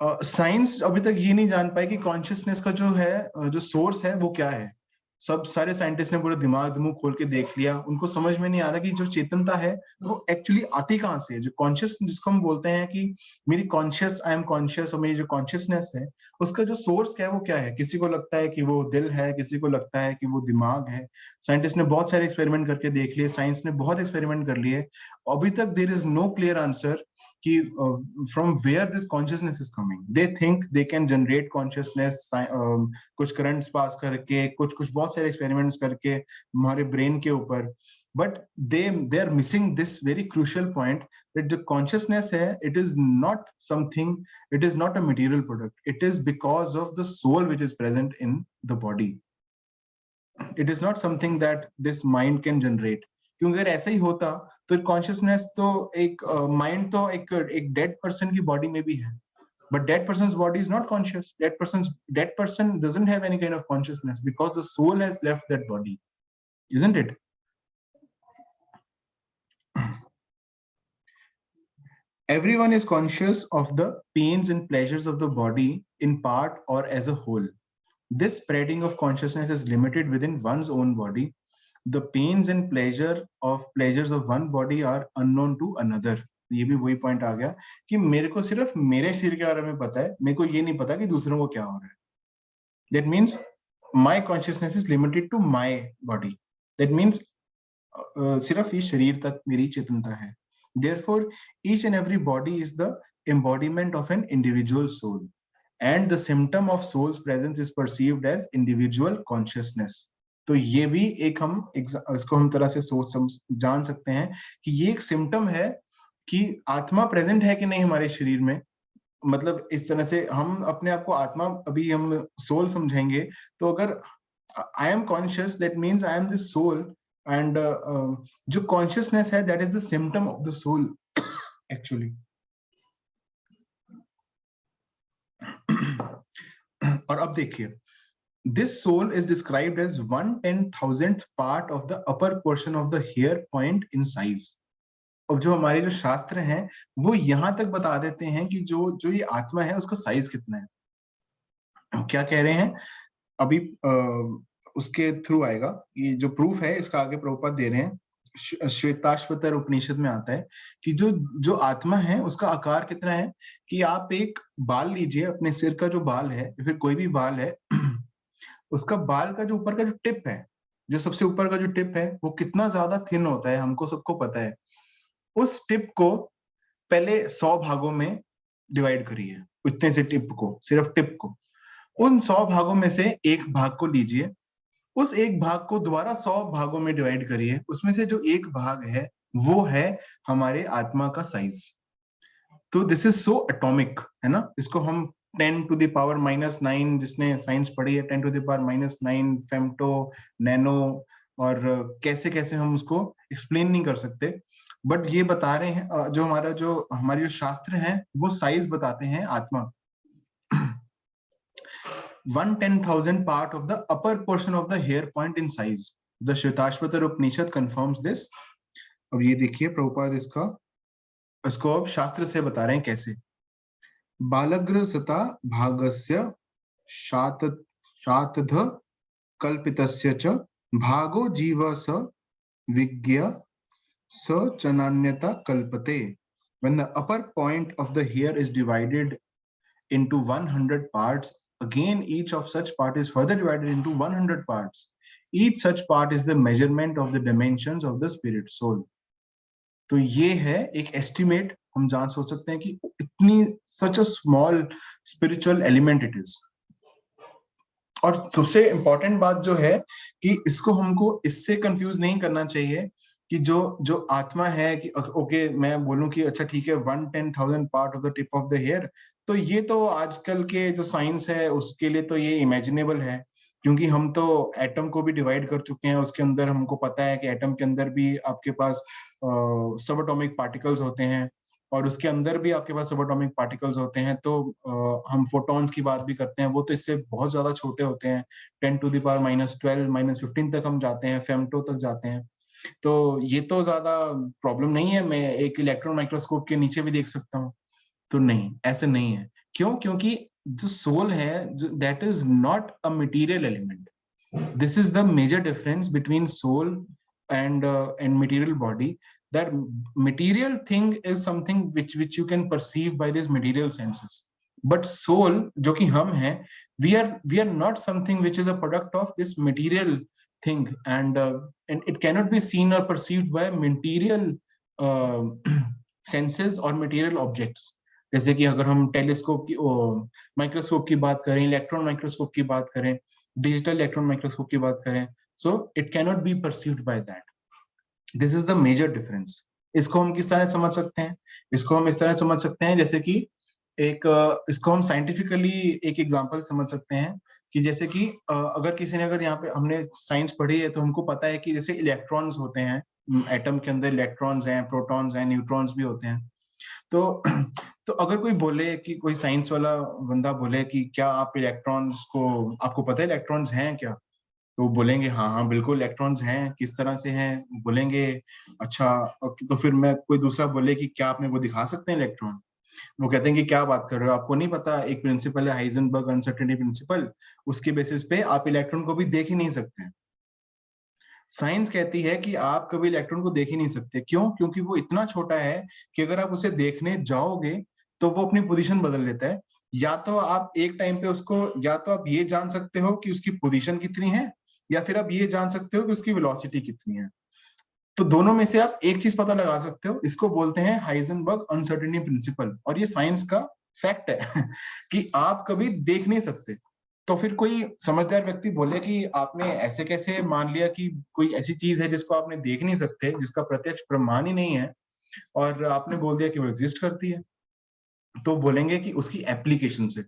साइंस अभी तक ये नहीं जान पाई कि कॉन्शियसनेस का जो है, जो सोर्स है वो क्या है. सब सारे साइंटिस्ट ने पूरे दिमाग खोल के देख लिया, उनको समझ में नहीं आ रहा कि जो चेतनता है वो एक्चुअली आती कहाँ से है. जो कॉन्शियस, जिसको हम बोलते हैं कि मेरी कॉन्शियस, आई एम कॉन्शियस, और मेरी जो कॉन्शियसनेस है उसका जो सोर्स क्या है वो क्या है. किसी को लगता है कि वो दिल है, किसी को लगता है कि वो दिमाग है. साइंटिस्ट ने बहुत सारे एक्सपेरिमेंट करके देख लिए, साइंस ने बहुत एक्सपेरिमेंट कर लिए. अभी तक there is no clear answer कि from where this consciousness is coming. They think they can generate consciousness, कुछ करंट्स पास करके, कुछ बहुत सारे एक्सपेरिमेंट्स करके हमारे ब्रेन के ऊपर. But they are missing this very crucial point that the consciousness है, it is not something, it is not a material product. It is because of the soul which is present in the body. It is not something that this mind can generate. क्योंकि अगर ऐसा ही होता तो consciousness तो एक mind तो एक dead person की बॉडी में भी है, but dead person's body is not conscious. Dead person doesn't have any kind of consciousness because the soul has left that body, isn't it? Everyone is conscious of the pains and pleasures of the body in part or as a whole. This spreading of consciousness is limited within one's own body. The pains and pleasures of one body are unknown to another. ये भी वही point आ गया कि मेरे को सिर्फ मेरे शरीर के बारे में पता है, मेरे को ये नहीं पता कि दूसरों को क्या हो रहा है. That means my consciousness is limited to my body. That means सिर्फ इस शरीर तक मेरी चेतनता है. Therefore, each and every body is the embodiment of an individual soul, and the symptom of soul's presence is perceived as individual consciousness. तो ये भी एक इसको हम तरह से जान सकते हैं कि ये एक सिम्टम है कि आत्मा प्रेजेंट है कि नहीं हमारे शरीर में. मतलब इस तरह से हम अपने आप को आत्मा, अभी हम सोल समझेंगे तो अगर I am conscious, that means I am this soul, and जो कॉन्शियसनेस है that is the symptom of the soul actually. और अब देखिए, this soul is described as 1/10,000th part of the upper portion of the hair point in size. अब जो हमारे जो शास्त्र हैं वो यहाँ तक बता देते हैं कि जो ये आत्मा है उसका साइज कितना है. क्या कह रहे हैं अभी उसके थ्रू आएगा. ये जो प्रूफ है इसका आगे प्रभुपाद दे रहे हैं. श्वेताश्वतर उपनिषद में आता है कि जो जो आत्मा है उसका आकार कितना है कि आप एक बाल लीजिए, अपने सिर का जो बाल है या फिर कोई भी बाल है उसका बाल का जो ऊपर का जो टिप है, जो सबसे ऊपर का जो टिप है वो कितना ज्यादा थिन होता है, हमको सबको पता है। उस टिप को पहले 100 भागों में डिवाइड करिए, उतने से टिप को, सिर्फ टिप को। उन 100 भागों में से एक भाग को लीजिए, उस एक भाग को दोबारा 100 भागों में डिवाइड करिए, उसमें से जो एक भाग है वो है हमारे आत्मा का साइज। तो दिस इज सो एटॉमिक, है ना। इसको हम 10⁻⁻⁹, जिसने साइंस पढ़ी है, 10⁻⁹ फेम्टो, नैनो, और कैसे कैसे हम उसको एक्सप्लेन नहीं कर सकते। बट ये बता रहे हैं जो हमारे जो शास्त्र हैं वो साइज बताते हैं आत्मा। 1/10,000 part of the upper portion of the hair point in size. The Shvetashvatar Upanishad confirms this. अब ये देखिए प्रभुपाद इसको अब शास्त्र से बता रहे हैं कैसे। बालग्र सता भागस्य शातध कल्पितस्य च भागो जीव स विज्ञ स चनान्यता कल्पते। When the upper point of the hair is divided into 100 parts, again each of such part is further divided into 100 parts. Each such part is the measurement of the dimensions of the spirit soul. तो ये है एक estimate, हम जान सोच सकते हैं कि इतनी such a small spiritual element it is. और सबसे इम्पोर्टेंट बात जो है कि इसको हमको इससे कंफ्यूज नहीं करना चाहिए कि जो आत्मा है कि ओके मैं बोलूं कि अच्छा ठीक है 1/10,000 part of the tip of the hair, तो ये तो आजकल के जो साइंस है उसके लिए तो ये इमेजिनेबल है, क्योंकि हम तो एटम को भी डिवाइड कर चुके हैं, उसके अंदर हमको पता है कि एटम के अंदर भी आपके पास सब एटॉमिक पार्टिकल्स होते हैं और उसके अंदर भी आपके पास सब एटॉमिक पार्टिकल्स होते हैं। तो हम फोटॉन्स की बात भी करते हैं, वो तो इससे बहुत ज्यादा छोटे होते हैं, 10⁻12 -15 तक हम जाते हैं, फेम्टो तक जाते हैं। तो ये तो ज्यादा प्रॉब्लम नहीं है, मैं एक इलेक्ट्रॉन माइक्रोस्कोप के नीचे भी देख सकता हूँ। तो नहीं, ऐसे नहीं है। क्यों? क्योंकि जो सोल है that is not a material element. This is the major difference between soul and material body, that material thing is something which you can perceive by these material senses, but soul जो कि हम हैं, we are not something which is a product of this material thing, and it cannot be seen or perceived by material senses or material objects. जैसे कि अगर हम telescope की microscope की बात करें, इलेक्ट्रॉन माइक्रोस्कोप की बात करें, डिजिटल इलेक्ट्रॉन माइक्रोस्कोप की बात करें, so it cannot be perceived by that. This is the major difference. इसको हम किस तरह समझ सकते हैं? इसको हम इस तरह समझ सकते हैं जैसे कि इसको हम साइंटिफिकली एक एग्जांपल समझ सकते हैं कि जैसे कि अगर किसी ने, अगर यहाँ पे हमने साइंस पढ़ी है तो हमको पता है कि जैसे इलेक्ट्रॉन्स होते हैं एटम के अंदर, इलेक्ट्रॉन्स हैं, प्रोटॉन्स हैं, न्यूट्रॉन्स भी होते हैं। तो अगर कोई बोले कि कोई साइंस वाला बंदा बोले कि क्या आप इलेक्ट्रॉन्स को, आपको पता है इलेक्ट्रॉन्स हैं क्या? तो बोलेंगे हाँ हाँ बिल्कुल इलेक्ट्रॉन्स हैं। किस तरह से हैं? बोलेंगे अच्छा, तो फिर मैं कोई दूसरा बोले कि क्या आपने वो दिखा सकते हैं इलेक्ट्रॉन? वो कहते हैं कि क्या बात कर रहे हो, आपको नहीं पता एक प्रिंसिपल है हाइजेनबर्ग अनसर्टेनिटी प्रिंसिपल, उसके बेसिस पे आप इलेक्ट्रॉन को भी देख ही नहीं सकते। साइंस कहती है कि आप कभी इलेक्ट्रॉन को देख ही नहीं सकते। क्यों? क्योंकि वो इतना छोटा है कि अगर आप उसे देखने जाओगे तो वो अपनी पोजीशन बदल लेता है। या तो आप एक टाइम पे उसको, या तो आप ये जान सकते हो कि उसकी पोजीशन कितनी है, या फिर आप ये जान सकते हो कि उसकी वेलोसिटी कितनी है। तो दोनों में से आप एक चीज पता लगा सकते हो, इसको बोलते हैं हाइजेनबर्ग अनसर्टेनिटी प्रिंसिपल, और ये साइंस का फैक्ट है कि आप कभी देख नहीं सकते। तो फिर कोई समझदार व्यक्ति बोले कि आपने ऐसे कैसे मान लिया कि कोई ऐसी चीज है जिसको आपने देख नहीं सकते, जिसका प्रत्यक्ष प्रमाण ही नहीं है, और आपने बोल दिया कि वो एग्जिस्ट करती है। तो बोलेंगे कि उसकी एप्लीकेशन से,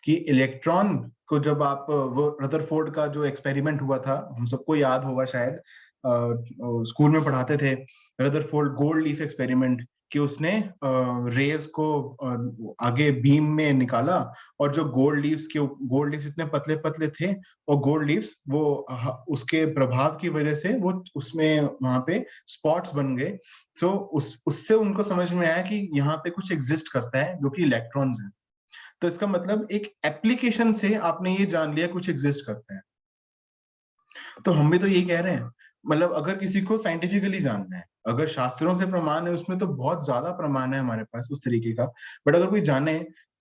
कि इलेक्ट्रॉन को जब आप, वो रदरफोर्ड का जो एक्सपेरिमेंट हुआ था, हम सबको याद होगा शायद, स्कूल में पढ़ाते थे, रदरफोर्ड गोल्ड लीफ एक्सपेरिमेंट, कि उसने रेज को आगे बीम में निकाला, और जो गोल्ड लीव्स इतने पतले पतले थे, और गोल्ड लीव्स वो उसके प्रभाव की वजह से वो उसमें वहां पे स्पॉट्स बन गए। सो उससे उनको समझ में आया कि यहाँ पे कुछ एग्जिस्ट करता है जो कि इलेक्ट्रॉन्स है। तो इसका मतलब एक एप्लीकेशन से आपने ये जान लिया कुछ एग्जिस्ट करता है। तो हम भी तो यही कह रहे हैं, मतलब अगर किसी को साइंटिफिकली जानना है, अगर शास्त्रों से प्रमाण है, उसमें तो बहुत ज्यादा प्रमाण है हमारे पास उस तरीके का, बट अगर कोई जाने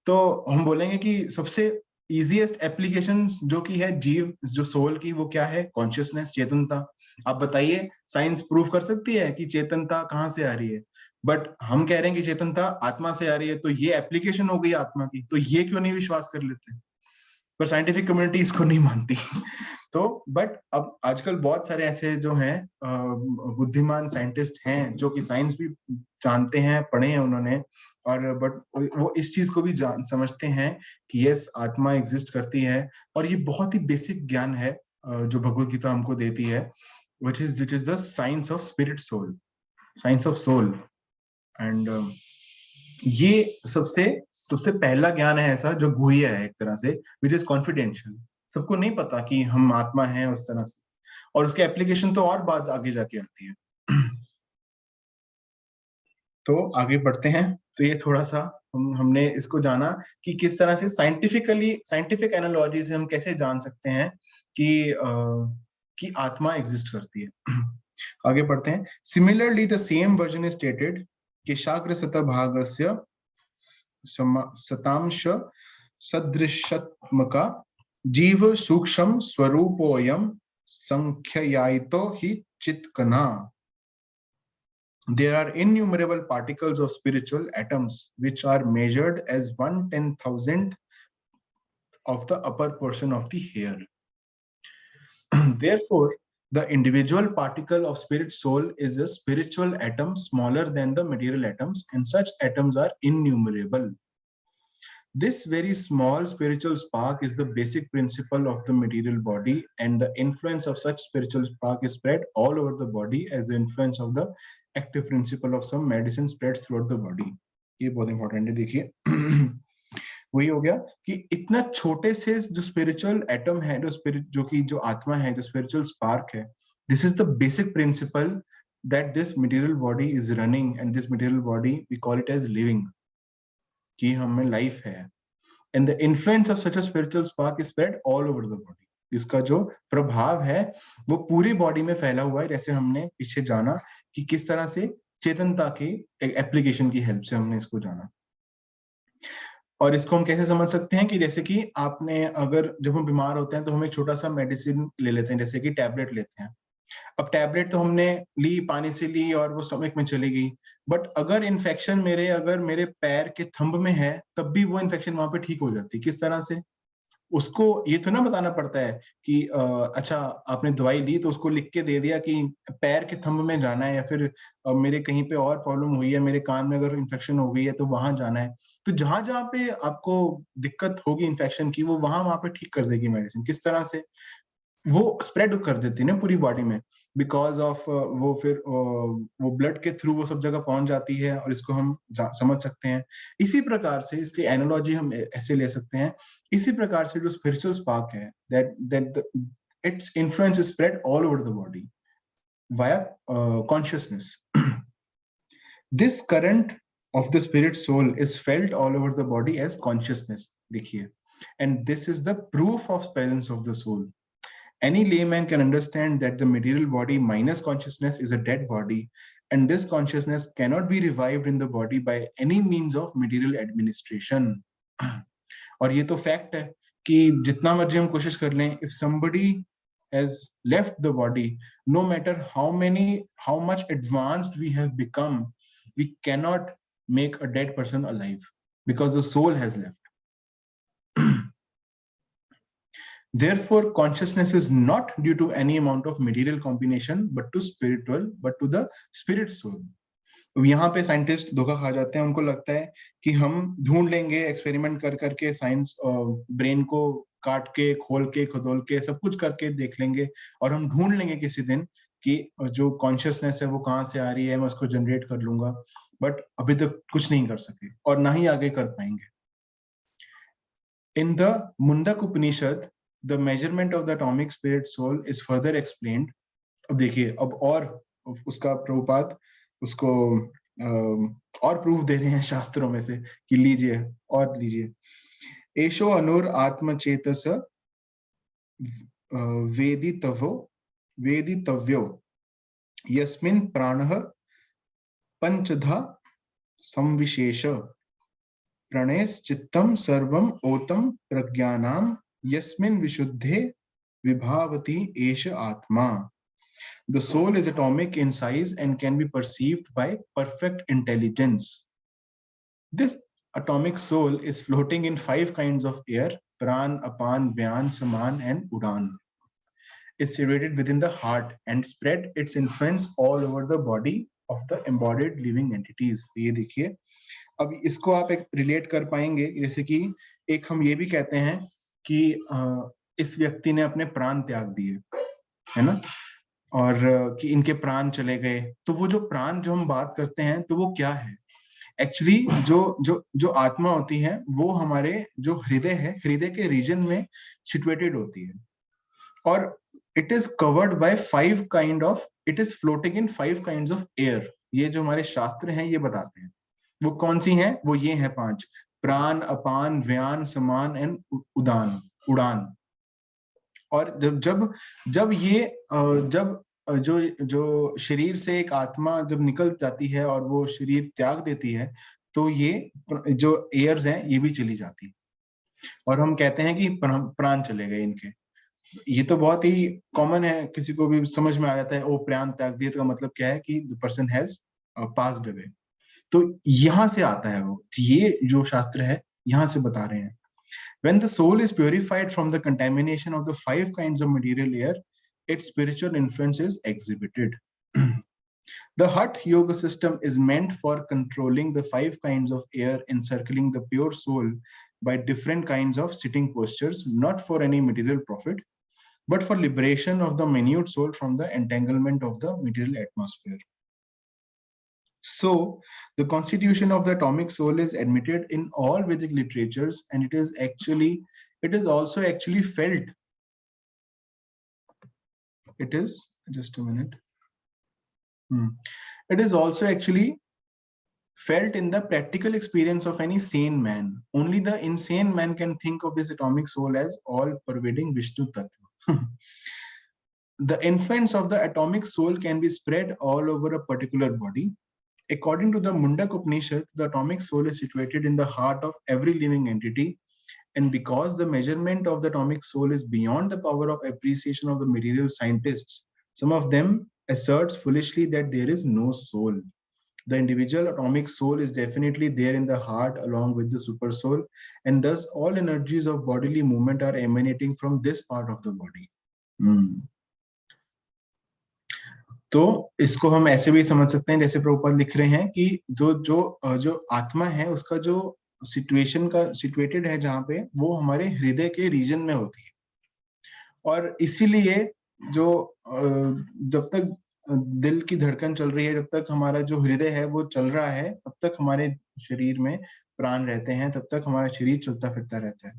तो हम बोलेंगे कि सबसे इजीएस्ट एप्लीकेशन जो की है जीव, जो सोल की, वो क्या है? कॉन्शियसनेस, चेतनता। आप बताइए, साइंस प्रूव कर सकती है कि चेतनता कहाँ से आ रही है? बट हम कह रहे हैं कि चेतनता आत्मा से आ रही है, तो ये एप्लीकेशन हो गई आत्मा की, तो ये क्यों नहीं विश्वास कर लेते? पर साइंटिफिक कम्युनिटी इसको नहीं मानती। तो बट अब आजकल बहुत सारे ऐसे जो हैं बुद्धिमान साइंटिस्ट हैं जो कि साइंस भी जानते हैं, पढ़े हैं उन्होंने, और बट वो इस चीज को भी जान समझते हैं कि यस, आत्मा एग्जिस्ट करती है, और ये बहुत ही बेसिक ज्ञान है जो भगवत गीता हमको देती है, which is the science of spirit soul, science of soul, and ये सबसे सबसे पहला ज्ञान है ऐसा जो गुह्य है एक तरह से, विच इज कॉन्फिडेंशियल। सबको नहीं पता कि हम आत्मा हैं उस तरह से, और उसके एप्लीकेशन तो और बात आगे जाके आती है। तो आगे बढ़ते हैं। तो ये थोड़ा सा हमने इसको जाना कि किस तरह से साइंटिफिक एनालॉजी से हम कैसे जान सकते हैं कि आत्मा एग्जिस्ट करती है। आगे बढ़ते हैं। Similarly the same version is stated कि शाग्र भागस्य शतांश सदृशत्मका जीव सूक्ष्म स्वरूपोयम संख्यायितो हि चित्कना। There are innumerable particles of spiritual atoms which are measured as 1/10,000th of the upper portion of the hair. Therefore, the individual particle of spirit soul is a spiritual atom smaller than the material atoms, and such atoms are innumerable. This very small spiritual spark is the basic principle of the material body, and the influence of such spiritual spark is spread all over the body as the influence of the active principle of some medicine spreads throughout the body. ये बहुत important है, देखिए। वही हो गया कि इतना छोटे से जो स्पिरिचुअल एटम है, जो आत्मा है, जो स्पिरिचुअल स्पार्क है, this is the basic principle that this material body is running, and this material body we call it as living, कि हमें लाइफ है, and the influence of such a spiritual spark is spread all over the body. इसका जो प्रभाव है वो पूरी body में फैला हुआ है, जैसे हमने पीछे जाना कि किस तरह से चेतनता की एप्लीकेशन की हेल्प से हमने इसको जाना। और इसको हम कैसे समझ सकते हैं कि जैसे कि आपने, अगर जब हम बीमार होते हैं तो हम एक छोटा सा मेडिसिन ले लेते हैं, जैसे कि टैबलेट लेते हैं। अब टैबलेट तो हमने ली, पानी से ली और वो स्टमक में चली गई, बट अगर इन्फेक्शन अगर मेरे पैर के थंब में है, तब भी वो इन्फेक्शन वहां पे ठीक हो जाती है। किस तरह से? उसको ये तो ना बताना पड़ता है कि अच्छा आपने दवाई ली तो उसको लिख के दे दिया कि पैर के थंब में जाना है, या फिर मेरे कहीं पे और प्रॉब्लम हुई है, मेरे कान में अगर इन्फेक्शन हो गई है तो वहां जाना है। तो जहां जहां पे आपको दिक्कत होगी इन्फेक्शन की, वो वहां पे ठीक कर देगी मेडिसिन। किस तरह से? वो स्प्रेड कर देती है ना पूरी बॉडी में, बिकॉज ऑफ वो फिर वो ब्लड के थ्रू वो सब जगह पहुंच जाती है, और इसको हम समझ सकते हैं। इसी प्रकार से इसकी एनालॉजी हम ऐसे ले सकते हैं, इसी प्रकार से जो स्पिरिचुअल स्पार्क है, that its influence is spread all over the body via consciousness. This current of the spirit soul is felt all over the body as consciousness, देखिए, and this is the proof of presence of the soul. Any layman can understand that the material body minus consciousness is a dead body, and this consciousness cannot be revived in the body by any means of material administration. और ये तो fact है कि जितना मर्जी हम कोशिश कर लें, if somebody has left the body, no matter how much advanced we have become, we cannot make a dead person alive because the soul has left. Therefore, consciousness is not due to any amount of material combination, but to the spirit soul. तो यहाँ पे scientist धोखा खा जाते हैं, उनको लगता है कि हम ढूंढ लेंगे एक्सपेरिमेंट कर करके, साइंस ब्रेन को काट के, खोल के, खदोल के, सब कुछ करके देख लेंगे, और हम ढूंढ लेंगे किसी दिन कि जो कॉन्शियसनेस है वो कहाँ से आ रही है, मैं उसको जनरेट कर लूंगा। बट अभी तक कुछ नहीं कर सके और ना ही आगे कर पाएंगे। In the Mundak Upanishad, the measurement of the atomic spirit soul is further explained. अब देखिए, अब और उसका प्रभुपाद उसको और प्रूफ दे रहे हैं शास्त्रों में से कि लीजिए और लीजिए। एशो अनुर आत्मचेतस वेदितव्यो यस्मिन् प्राणः पंचधा संविशेष प्रणयश्चित्तं सर्वम् ओतं प्रज्ञानां यस्मिन् विशुद्धे विभावति एष आत्मा. The soul is atomic in size and can be perceived by perfect intelligence. This atomic soul is floating in 5 kinds of air: pran, apan, vyan, saman, and udan. Is situated within the heart and spread its influence all over the body of the embodied living entities. तो ये देखिए, अब इसको आप एक relate कर पाएंगे, जैसे कि एक हम ये भी कहते हैं कि इस व्यक्ति ने अपने प्राण त्याग दिए, है ना, और कि इनके प्राण चले गए. तो वो जो प्राण जो हम बात करते हैं, तो वो क्या है एक्चुअली? जो आत्मा होती है वो हमारे जो हृदय है, हृदय के रीजन में सिचुएटेड होती है, और it is covered by 5 kind of, it is floating in 5 kinds of air. ये जो हमारे शास्त्र हैं ये बताते हैं. वो कौन सी हैं? वो ये हैं 5: प्राण, अपान, व्यान, समान एंड उड़ान. और जब जो शरीर से एक आत्मा जब निकल जाती है और वो शरीर त्याग देती है, तो ये जो एयर्स हैं ये भी चली जाती है, और हम कहते हैं कि प्राण चले गए इनके. ये तो बहुत ही कॉमन है, किसी को भी समझ में आ जाता है, ओ प्राण त्याग दिए, तो मतलब क्या है कि the person has passed away. तो यहाँ से आता है वो, ये जो शास्त्र है यहाँ से बता रहे हैं. When the soul is purified from the contamination of the 5 kinds of material air, its spiritual influence is exhibited. The Hatha Yoga system is meant for controlling the 5 kinds of air encircling the pure soul by different kinds of sitting postures, not for any material profit, but for liberation of the minute soul from the entanglement of the material atmosphere. So, the constitution of the atomic soul is admitted in all Vedic literatures, and it is also actually felt. It is, just a minute. It is also actually felt in the practical experience of any sane man. Only the insane man can think of this atomic soul as all-pervading Vishnu Tattva. The influence of the atomic soul can be spread all over a particular body. According to the Mundak Upanishad, the atomic soul is situated in the heart of every living entity, and because the measurement of the atomic soul is beyond the power of appreciation of the material scientists, some of them asserts foolishly that there is no soul. The individual atomic soul is definitely there in the heart along with the super soul, and thus all energies of bodily movement are emanating from this part of the body. तो इसको हम ऐसे भी समझ सकते हैं, जैसे प्रभुपाद लिख रहे हैं कि जो आत्मा है उसका जो सिचुएटेड है जहाँ पे, वो हमारे हृदय के रीजन में होती है, और इसीलिए जब तक दिल की धड़कन चल रही है, जब तक हमारा जो हृदय है वो चल रहा है, तब तक हमारे शरीर में प्राण रहते हैं, तब तक हमारा शरीर चलता फिरता रहता है.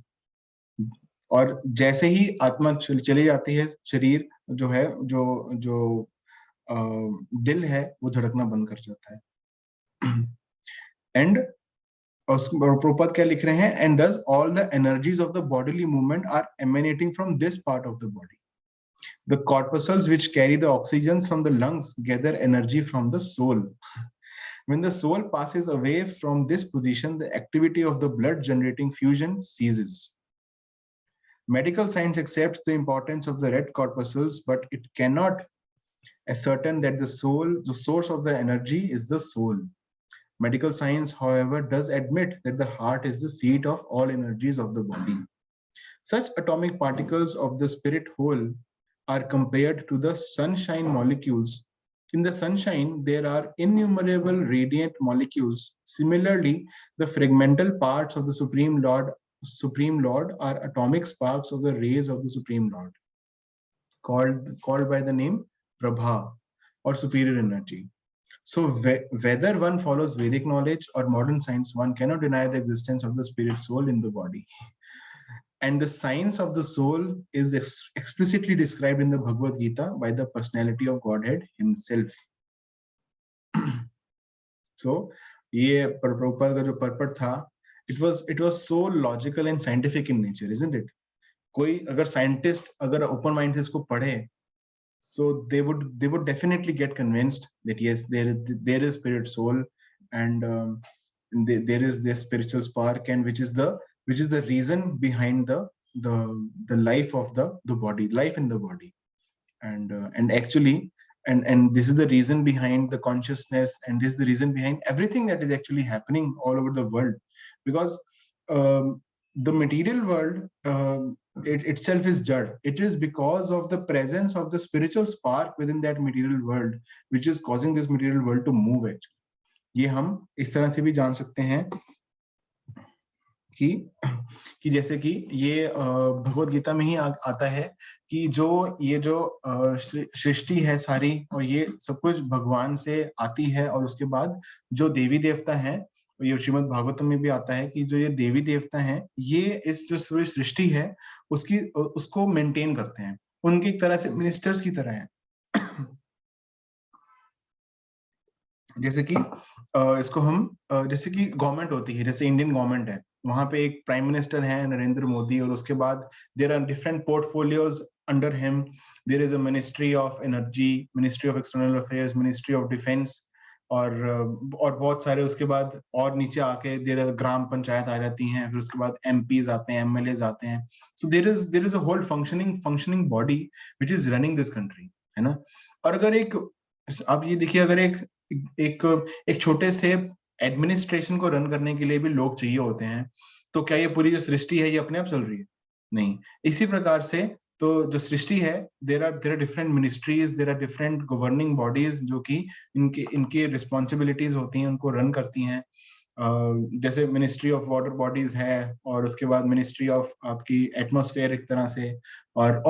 और जैसे ही आत्मा चली जाती है, शरीर जो है, जो दिल है, वो धड़कना बंद कर जाता है. एंड प्रभुपाद क्या लिख रहे हैं? And thus all the energies of the bodily movement are emanating from this part of the body. The corpuscles which carry the oxygens from the lungs gather energy from the soul. When the soul passes away from this position, the activity of the blood generating fusion ceases. Medical science accepts the importance of the red corpuscles, but it cannot ascertain that the source of the energy is the soul. Medical science, however, does admit that the heart is the seat of all energies of the body. Such atomic particles of the spirit whole are compared to the sunshine molecules. In the sunshine, there are innumerable radiant molecules. Similarly, the fragmental parts of the Supreme Lord are atomic sparks of the rays of the Supreme Lord, called by the name Prabha, or superior energy. So whether one follows Vedic knowledge or modern science, one cannot deny the existence of the spirit soul in the body. And the science of the soul is explicitly described in the Bhagavad Gita by the personality of Godhead himself. So ये प्रभुपाद का जो पर्पट था, it was so logical and scientific in nature, isn't it? कोई अगर scientist अगर open mind से इसको पढ़े, So they would definitely get convinced that yes, there is spirit soul, and there is this spiritual spark, and which is the reason behind the life of the body, life in the body. And actually, and this is the reason behind the consciousness, and this is the reason behind everything that is actually happening all over the world. Because the material world, it itself is jad. It is because of the presence of the spiritual spark within that material world which is causing this material world to move actually. ये हम इस तरह से भी जान सकते हैं कि जैसे कि ये भगवत गीता में ही आता है कि ये जो सृष्टि है सारी, और ये सब कुछ भगवान से आती है, और उसके बाद जो देवी देवता हैं, ये श्रीमद् भागवतम में भी आता है कि जो ये देवी देवता हैं, ये इस जो पूरी सृष्टि है उसको मेंटेन करते हैं, उनकी एक तरह से मिनिस्टर्स की तरह है। जैसे कि इसको हम जैसे कि गवर्नमेंट होती है, जैसे इंडियन गवर्नमेंट है, वहां पे एक प्राइम मिनिस्टर है नरेंद्र मोदी, और उसके बाद there are different portfolios under him. There is a ministry of energy, ministry of external affairs, ministry of defence, और बहुत सारे उसके बाद और नीचे आके देयर ग्राम पंचायत आ जाती हैं, फिर उसके बाद एमपीज आते हैं, एमएलएज आते हैं। So there is a whole functioning body which is running this country, है ना। और अगर आप ये देखिए, अगर एक छोटे से एडमिनिस्ट्रेशन को रन करने के लिए भी लोग चाहिए होते हैं, तो क्या ये पूरी जो सृष्टि है ये अपने आप चल रही है? नहीं। इसी प्रकार से तो जो सृष्टि है, there are different ministries, there are different governing bodies जो कि इनकी रिस्पॉन्सिबिलिटीज होती हैं, उनको रन करती हैं। जैसे मिनिस्ट्री ऑफ वाटर बॉडीज है, और उसके बाद मिनिस्ट्री ऑफ आपकी एटमॉस्फेयर एक तरह से, और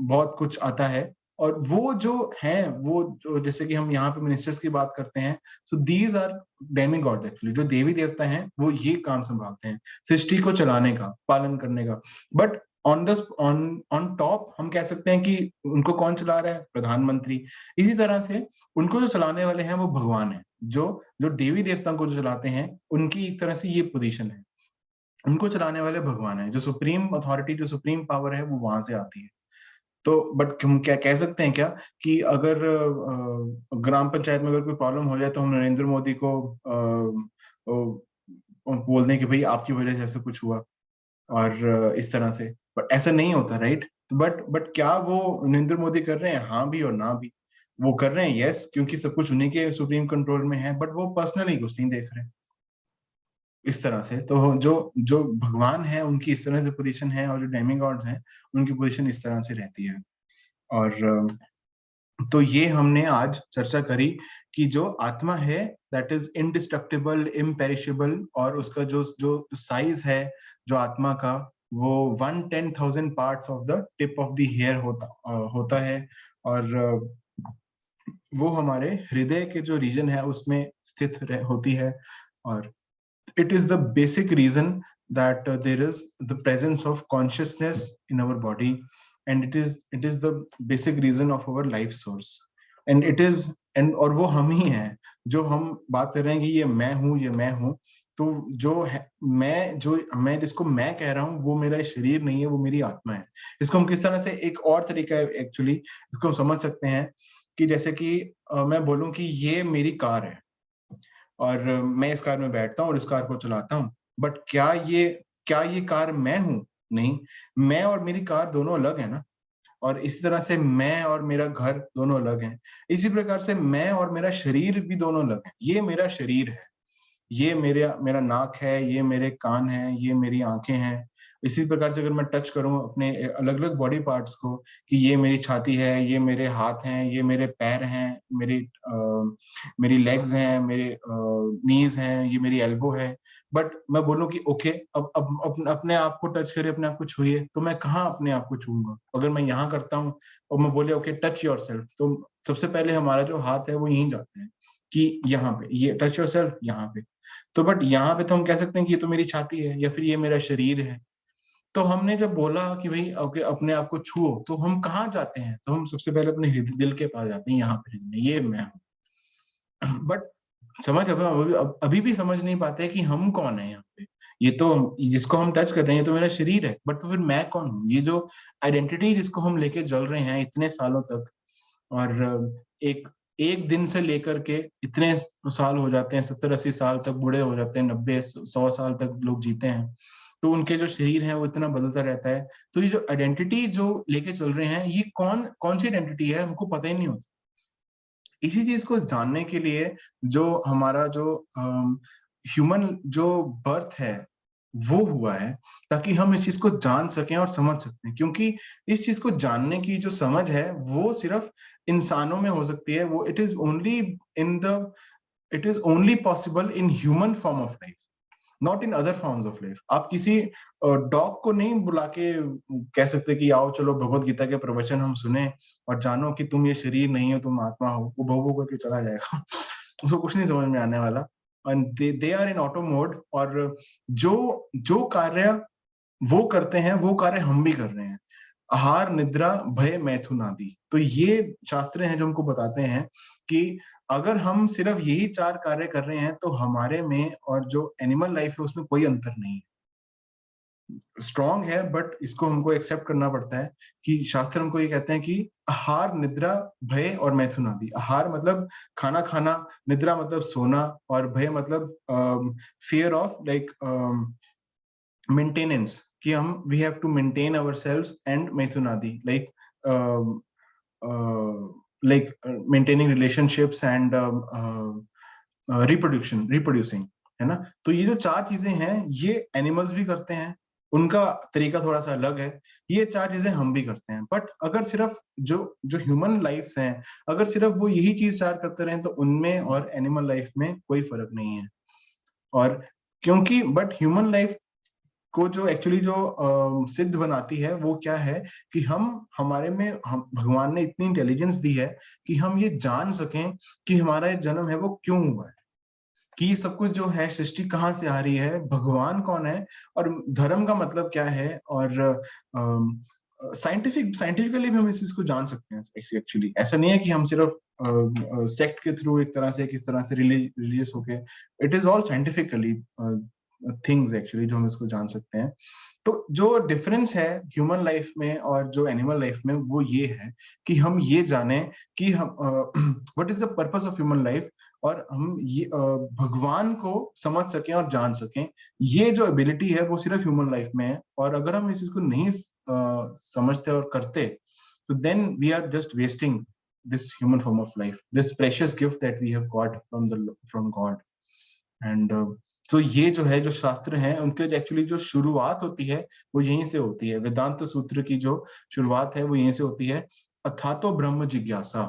बहुत कुछ आता है। और वो जो है, वो जो जैसे कि हम यहाँ पे मिनिस्टर्स की बात करते हैं, so these are demigod actually, जो देवी देवता हैं वो ये काम संभालते हैं सृष्टि को चलाने का, पालन करने का। बट ऑन टॉप हम कह सकते हैं कि उनको कौन चला रहा है? प्रधानमंत्री। इसी तरह से उनको जो चलाने वाले हैं वो भगवान है, जो देवी देवताओं को जो चलाते हैं, उनकी एक तरह से ये पोजीशन है, उनको चलाने वाले भगवान है। जो सुप्रीम अथॉरिटी, जो सुप्रीम पावर है, वो वहां से आती है। तो बट हम क्या कह सकते हैं क्या कि अगर ग्राम पंचायत में अगर कोई प्रॉब्लम हो जाए तो हम नरेंद्र मोदी को बोल दें कि भाई आपकी वजह से ऐसा कुछ हुआ, और इस तरह से। बट ऐसा नहीं होता, राइट? बट क्या वो नरेंद्र मोदी कर रहे हैं? हाँ भी और ना भी। वो कर रहे हैं, यस, क्योंकि सब कुछ उन्हीं के सुप्रीम कंट्रोल में है, बट वो पर्सनली कुछ नहीं देख रहे इस तरह से। तो जो भगवान है उनकी इस तरह से पोजीशन है, और जो डेमिगॉड्स हैं उनकी पोजीशन इस तरह से रहती है। और तो ये हमने आज चर्चा करी कि जो आत्मा है दैट इज इनडिस्ट्रक्टिबल, इम्पेरिशेबल, और उसका जो साइज है जो आत्मा का, वो 1/10,000 parts of the tip of the hair होता है। और वो हमारे हृदय के जो रीजन है उसमें स्थित होती है। और it is the basic reason that there is the presence of consciousness in our body, and it is the basic reason of our life source, and और वो हम ही हैं जो हम बात कर रहे हैं कि ये मैं हूँ, ये मैं हूँ। तो जो है मैं जिसको मैं कह रहा हूँ, वो मेरा शरीर नहीं है, वो मेरी आत्मा है। इसको हम किस तरह से, एक और तरीका है एक्चुअली इसको हम समझ सकते हैं कि जैसे कि मैं बोलूँ कि ये मेरी कार है, और मैं इस कार में बैठता हूँ और इस कार को चलाता हूँ। बट क्या ये कार मैं हूँ? नहीं। मैं और मेरी कार दोनों अलग है ना। और इसी तरह से मैं और मेरा घर दोनों अलग हैं। इसी प्रकार से मैं और मेरा शरीर भी दोनों अलग है। ये मेरा शरीर है, ये मेरा नाक है, ये मेरे कान है, ये मेरी आंखें हैं। इसी प्रकार से अगर मैं टच करूं अपने अलग अलग बॉडी पार्ट्स को, कि ये मेरी छाती है, ये मेरे हाथ हैं, ये मेरे पैर हैं, मेरी लेग्स हैं, मेरे नीज हैं, ये मेरी एल्बो है। बट मैं बोलूं कि ओके, अब अपने आप को टच करिए, अपने आप को छुइए, तो मैं कहाँ अपने आप को छूंगा? अगर मैं यहाँ करता हूँ और मैं बोले ओके टच योरसेल्फ, तो सबसे पहले हमारा जो हाथ है वो यहीं जाते हैं कि यहाँ पे, ये टच योरसेल्फ यहाँ पे। तो बट यहाँ पे तो हम कह सकते हैं कि ये तो मेरी छाती है, या फिर ये मेरा शरीर है। तो हमने जब बोला कि भाई ओके अपने आप को छुओ, तो हम कहाँ जाते हैं? तो हम सबसे पहले अपने दिल के पास जाते हैं, यहाँ पे ये मैं हूँ। बट अभी भी समझ नहीं पाते कि हम कौन है यहाँ पे। ये तो जिसको हम टच कर रहे हैं तो मेरा शरीर है, बट तो फिर मैं कौन हूँ? ये जो आइडेंटिटी जिसको हम लेके चल रहे हैं इतने सालों तक, और एक दिन से लेकर के इतने साल हो जाते हैं, 70-80 साल तक बूढ़े हो जाते हैं, 90-100 साल तक लोग जीते हैं, तो उनके जो शरीर है वो इतना बदलता रहता है। तो ये जो आइडेंटिटी जो लेके चल रहे हैं, ये कौन सी आइडेंटिटी है, हमको पता ही नहीं होता। इसी चीज को जानने के लिए जो हमारा जो ह्यूमन जो बर्थ है वो हुआ है, ताकि हम इस चीज को जान सकें और समझ सकते हैं, क्योंकि इस चीज को जानने की जो समझ है वो सिर्फ इंसानों में हो सकती है। वो it is only possible in human form of life, not in other forms of life. आप किसी डॉग को नहीं बुला के कह सकते कि आओ चलो भगवत गीता के प्रवचन हम सुने और जानो कि तुम ये शरीर नहीं हो, तुम आत्मा हो। वो भौ भौ करके चला जाएगा उसको कुछ नहीं समझ में आने वाला। And they are in auto mode, और जो जो कार्य वो करते हैं वो कार्य हम भी कर रहे हैं। आहार, निद्रा, भय, मैथुन आदि। तो ये शास्त्र हैं जो हमको बताते हैं कि अगर हम सिर्फ यही 4 कार्य कर रहे हैं तो हमारे में और जो एनिमल लाइफ है उसमें कोई अंतर नहीं है। स्ट्रॉन्ग है, बट इसको हमको एक्सेप्ट करना पड़ता है कि शास्त्र हमको ये कहते हैं कि आहार, निद्रा, भय और मैथुन आदि। आहार मतलब खाना खाना, निद्रा मतलब सोना, और भय मतलब फियर ऑफ लाइक मेंटेनेंस, कि हम we have to maintain ourselves, and मैथुनादि like maintaining relationships and reproducing, है ना। तो ये जो 4 चीजें हैं ये एनिमल्स भी करते हैं, उनका तरीका थोड़ा सा अलग है। ये 4 चीजें हम भी करते हैं, बट अगर सिर्फ जो जो ह्यूमन लाइफ्स हैं, अगर सिर्फ वो यही चीज 4 करते रहें तो उनमें और एनिमल लाइफ में कोई फर्क नहीं है। और क्योंकि बट ह्यूमन लाइफ को जो एक्चुअली जो सिद्ध बनाती है वो क्या है कि हमारे में हम भगवान ने इतनी इंटेलिजेंस दी है कि हम ये जान सकें कि हमारा ये जन्म है वो क्यों हुआ है, कि सब कुछ जो है सृष्टि कहाँ से आ रही है, भगवान कौन है, और धर्म का मतलब क्या है। और साइंटिफिकली भी हम इस चीज को जान सकते हैं। एक्चुअली ऐसा नहीं है कि हम सिर्फ सेक्ट के थ्रू एक तरह से किस तरह से रिलीजियस होके, it is all scientifically things actually जो हम इसको जान सकते हैं। तो जो डिफरेंस है ह्यूमन लाइफ में और जो एनिमल लाइफ में वो ये है कि हम ये जाने कि हम what is the purpose of human life, और हम ये भगवान को समझ सकें और जान सकें। ये जो एबिलिटी है वो सिर्फ ह्यूमन लाइफ में है, और अगर हम इस चीज को नहीं समझते और करते तो then we are just wasting this human form of life, this precious gift that we have got from God. And तो ये जो है जो शास्त्र हैं उनके एक्चुअली जो शुरुआत होती है वो यहीं से होती है। वेदांत सूत्र की जो शुरुआत है वो यहीं से होती है, अथातो ब्रह्म जिज्ञासा,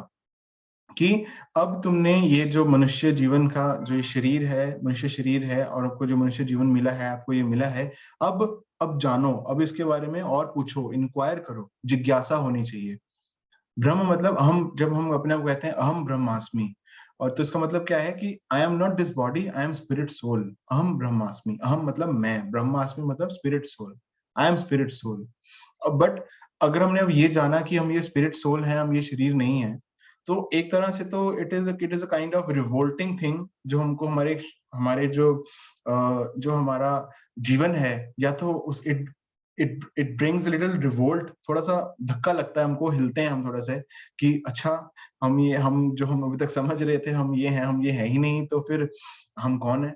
कि अब तुमने ये जो मनुष्य जीवन का जो ये शरीर है, मनुष्य शरीर है, और आपको जो मनुष्य जीवन मिला है, आपको ये मिला है, अब जानो, अब इसके बारे में और पूछो, इंक्वायर करो, जिज्ञासा होनी चाहिए। ब्रह्म मतलब अहम, जब हम अपने आप कहते हैं अहम ब्रह्मास्मि, और तो इसका मतलब क्या है कि I am not this body, I am spirit soul. अहम ब्रह्मास्मि, अहम मतलब मैं, ब्रह्मास्मि मतलब spirit soul, I am spirit soul. But अगर हमने अब ये जाना कि हम ये स्पिरिट सोल हैं, हम ये शरीर नहीं है, तो एक तरह से तो it is a kind of revolting thing, जो हमको हमारे जो हमारा जीवन है, या तो उस इट ब्रिंग्स लिटिल रिवोल्ट, थोड़ा सा धक्का लगता है हमको, हिलते हैं हम थोड़ा सा कि अच्छा हम जो हम अभी तक समझ रहे थे हम ये है ही नहीं, तो फिर हम कौन है।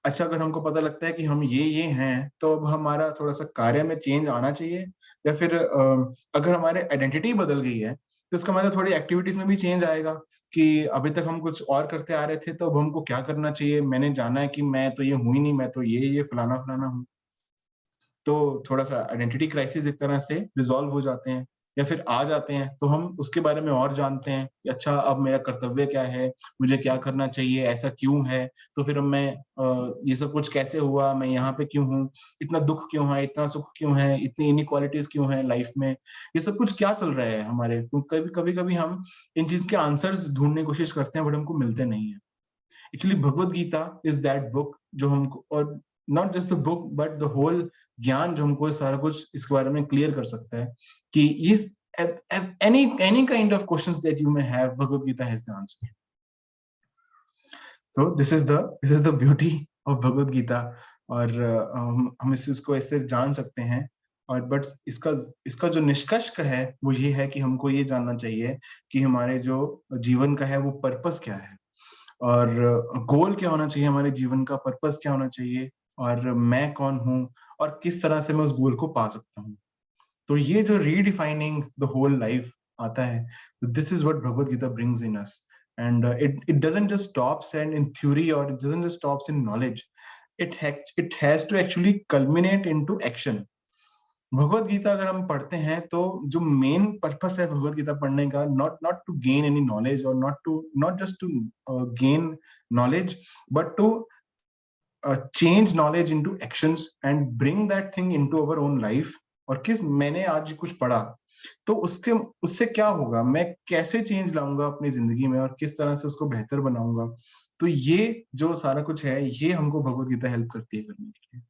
अच्छा, अगर हमको पता लगता है कि हम ये हैं, तो अब हमारा थोड़ा सा कार्य में चेंज आना चाहिए, या फिर अगर हमारे आइडेंटिटी बदल गई है तो इसका मतलब थोड़ी एक्टिविटीज में भी चेंज आएगा, कि अभी तक हम कुछ और करते आ रहे थे तो अब हमको क्या करना चाहिए। मैंने जाना है कि मैं तो ये हूं ही नहीं, मैं तो ये फलाना फलाना हूँ। तो थोड़ा सा आइडेंटिटी क्राइसिस एक तरह से रिजॉल्व हो जाते हैं, या फिर आ जाते हैं, तो हम उसके बारे में और जानते हैं कि अच्छा अब मेरा कर्तव्य क्या है, मुझे क्या करना चाहिए, ऐसा क्यों है, तो फिर मैं ये सब कुछ कैसे हुआ, मैं यहाँ पे क्यों हूँ, इतना दुख क्यों है, इतना सुख क्यों है, इतनी इनइक्वालिटीज क्यों है लाइफ में, ये सब कुछ क्या चल रहा है हमारे। तो कभी हम इन चीज के आंसर्स ढूंढने की कोशिश करते हैं, बट हमको मिलते नहीं है। Actually Bhagavad Gita is that book जो हमको, और not just the book but the whole gyan जो हमको सारा कुछ इसके बारे में क्लियर कर सकता है, कि इस any kind of questions that you may have, Bhagavad Gita has the answer. So this is the beauty of Bhagavad Gita, और हम इस चीज को ऐसे जान सकते हैं और बट इसका इसका जो निष्कर्ष है वो ये है कि हमको ये जानना चाहिए कि हमारे जो जीवन का है वो पर्पस क्या है, और गोल क्या होना चाहिए, हमारे जीवन का पर्पस क्या होना चाहिए, और मैं कौन हूँ और किस तरह से मैं उस गोल को पा सकता हूँ। तो ये जो रीडिफाइनिंग द होल लाइफ आता है, this is what Bhagavad Gita brings in us, and it doesn't just stops and in theory, और it doesn't just stops in knowledge, it has to actually culminate into action. Bhagavad Gita अगर हम पढ़ते हैं तो जो main purpose है भगवत गीता पढ़ने का, not to gain any knowledge, और not just to gain knowledge, but to change knowledge into actions and bring that thing into our own life. और किस मैंने आज कुछ पढ़ा तो उससे क्या होगा, मैं कैसे चेंज लाऊंगा अपनी जिंदगी में और किस तरह से उसको बेहतर बनाऊंगा। तो ये जो सारा कुछ है ये हमको भगवत गीता हेल्प करती है करने के लिए।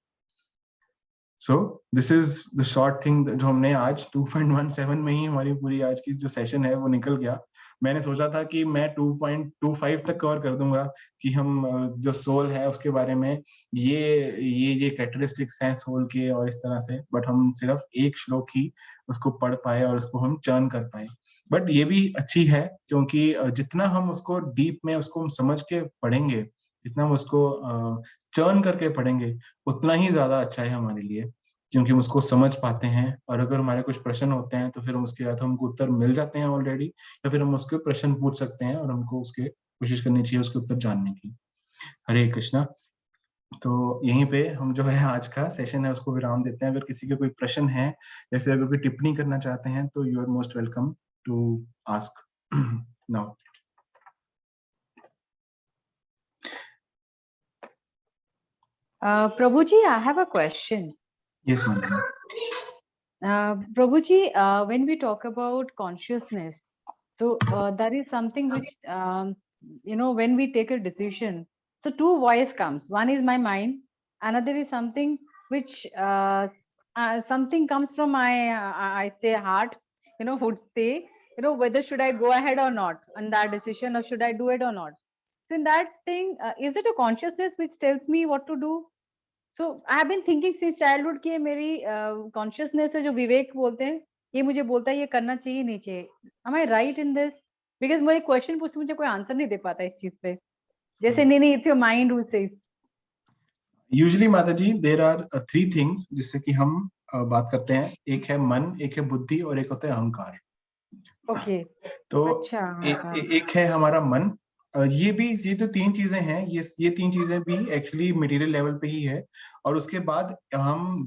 So this is the short thing जो हमने आज 2.17 में ही हमारी पूरी आज की जो सेशन है वो निकल गया। मैंने सोचा था कि मैं 2.25 तक कवर कर दूंगा कि हम जो सोल है उसके बारे में ये कैरेक्टरिस्टिक्स हैं सोल के और इस तरह से, बट हम सिर्फ एक श्लोक ही उसको पढ़ पाए और उसको हम चर्न कर पाए। बट ये भी अच्छी है क्योंकि जितना हम उसको डीप में उसको हम समझ के पढ़ेंगे, जितना हम उसको चर्न करके पढ़ेंगे उतना ही ज्यादा अच्छा है हमारे लिए, क्योंकि हम उसको समझ पाते हैं। और अगर हमारे कुछ प्रश्न होते हैं तो फिर हम उसके बाद हमको उत्तर मिल जाते हैं ऑलरेडी, या फिर हम उसके प्रश्न पूछ सकते हैं और हमको उसके कोशिश करनी चाहिए उसके उत्तर जानने की। हरे कृष्णा। तो यहीं पे हम जो है आज का सेशन है उसको विराम देते हैं। अगर किसी के कोई प्रश्न है या फिर अगर कोई टिप्पणी करना चाहते हैं तो you are most welcome to ask now. Prabhuji, I have a question. Yes, ma'am. Prabhuji, when we talk about consciousness, so that is something which, when we take a decision, so two voice comes. One is my mind, another is something which something comes from my, I say heart, would say, whether should I go ahead or not on that decision, or should I do it or not. So in that thing, is it a consciousness which tells me what to do? So I have been thinking since childhood कि मेरी consciousness है जो विवेक बोलते हैं, ये मुझे बोलता है ये करना चाहिए नहीं चाहिए। Am I right in this? Because मुझे क्वेश्चन पूछते मुझे कोई आंसर नहीं दे पाता इस चीज पे, जैसे नहीं it's your mind who says. Usually माता जी देयर आर 3 थिंग्स जिससे कि हम बात करते हैं। एक है मन, एक है बुद्धि और एक होता है अहंकार। ओके तो अच्छा एक है हमारा मन। ये जो 3 चीजें हैं ये 3 चीजें भी एक्चुअली मटेरियल लेवल पे ही है। और उसके बाद हम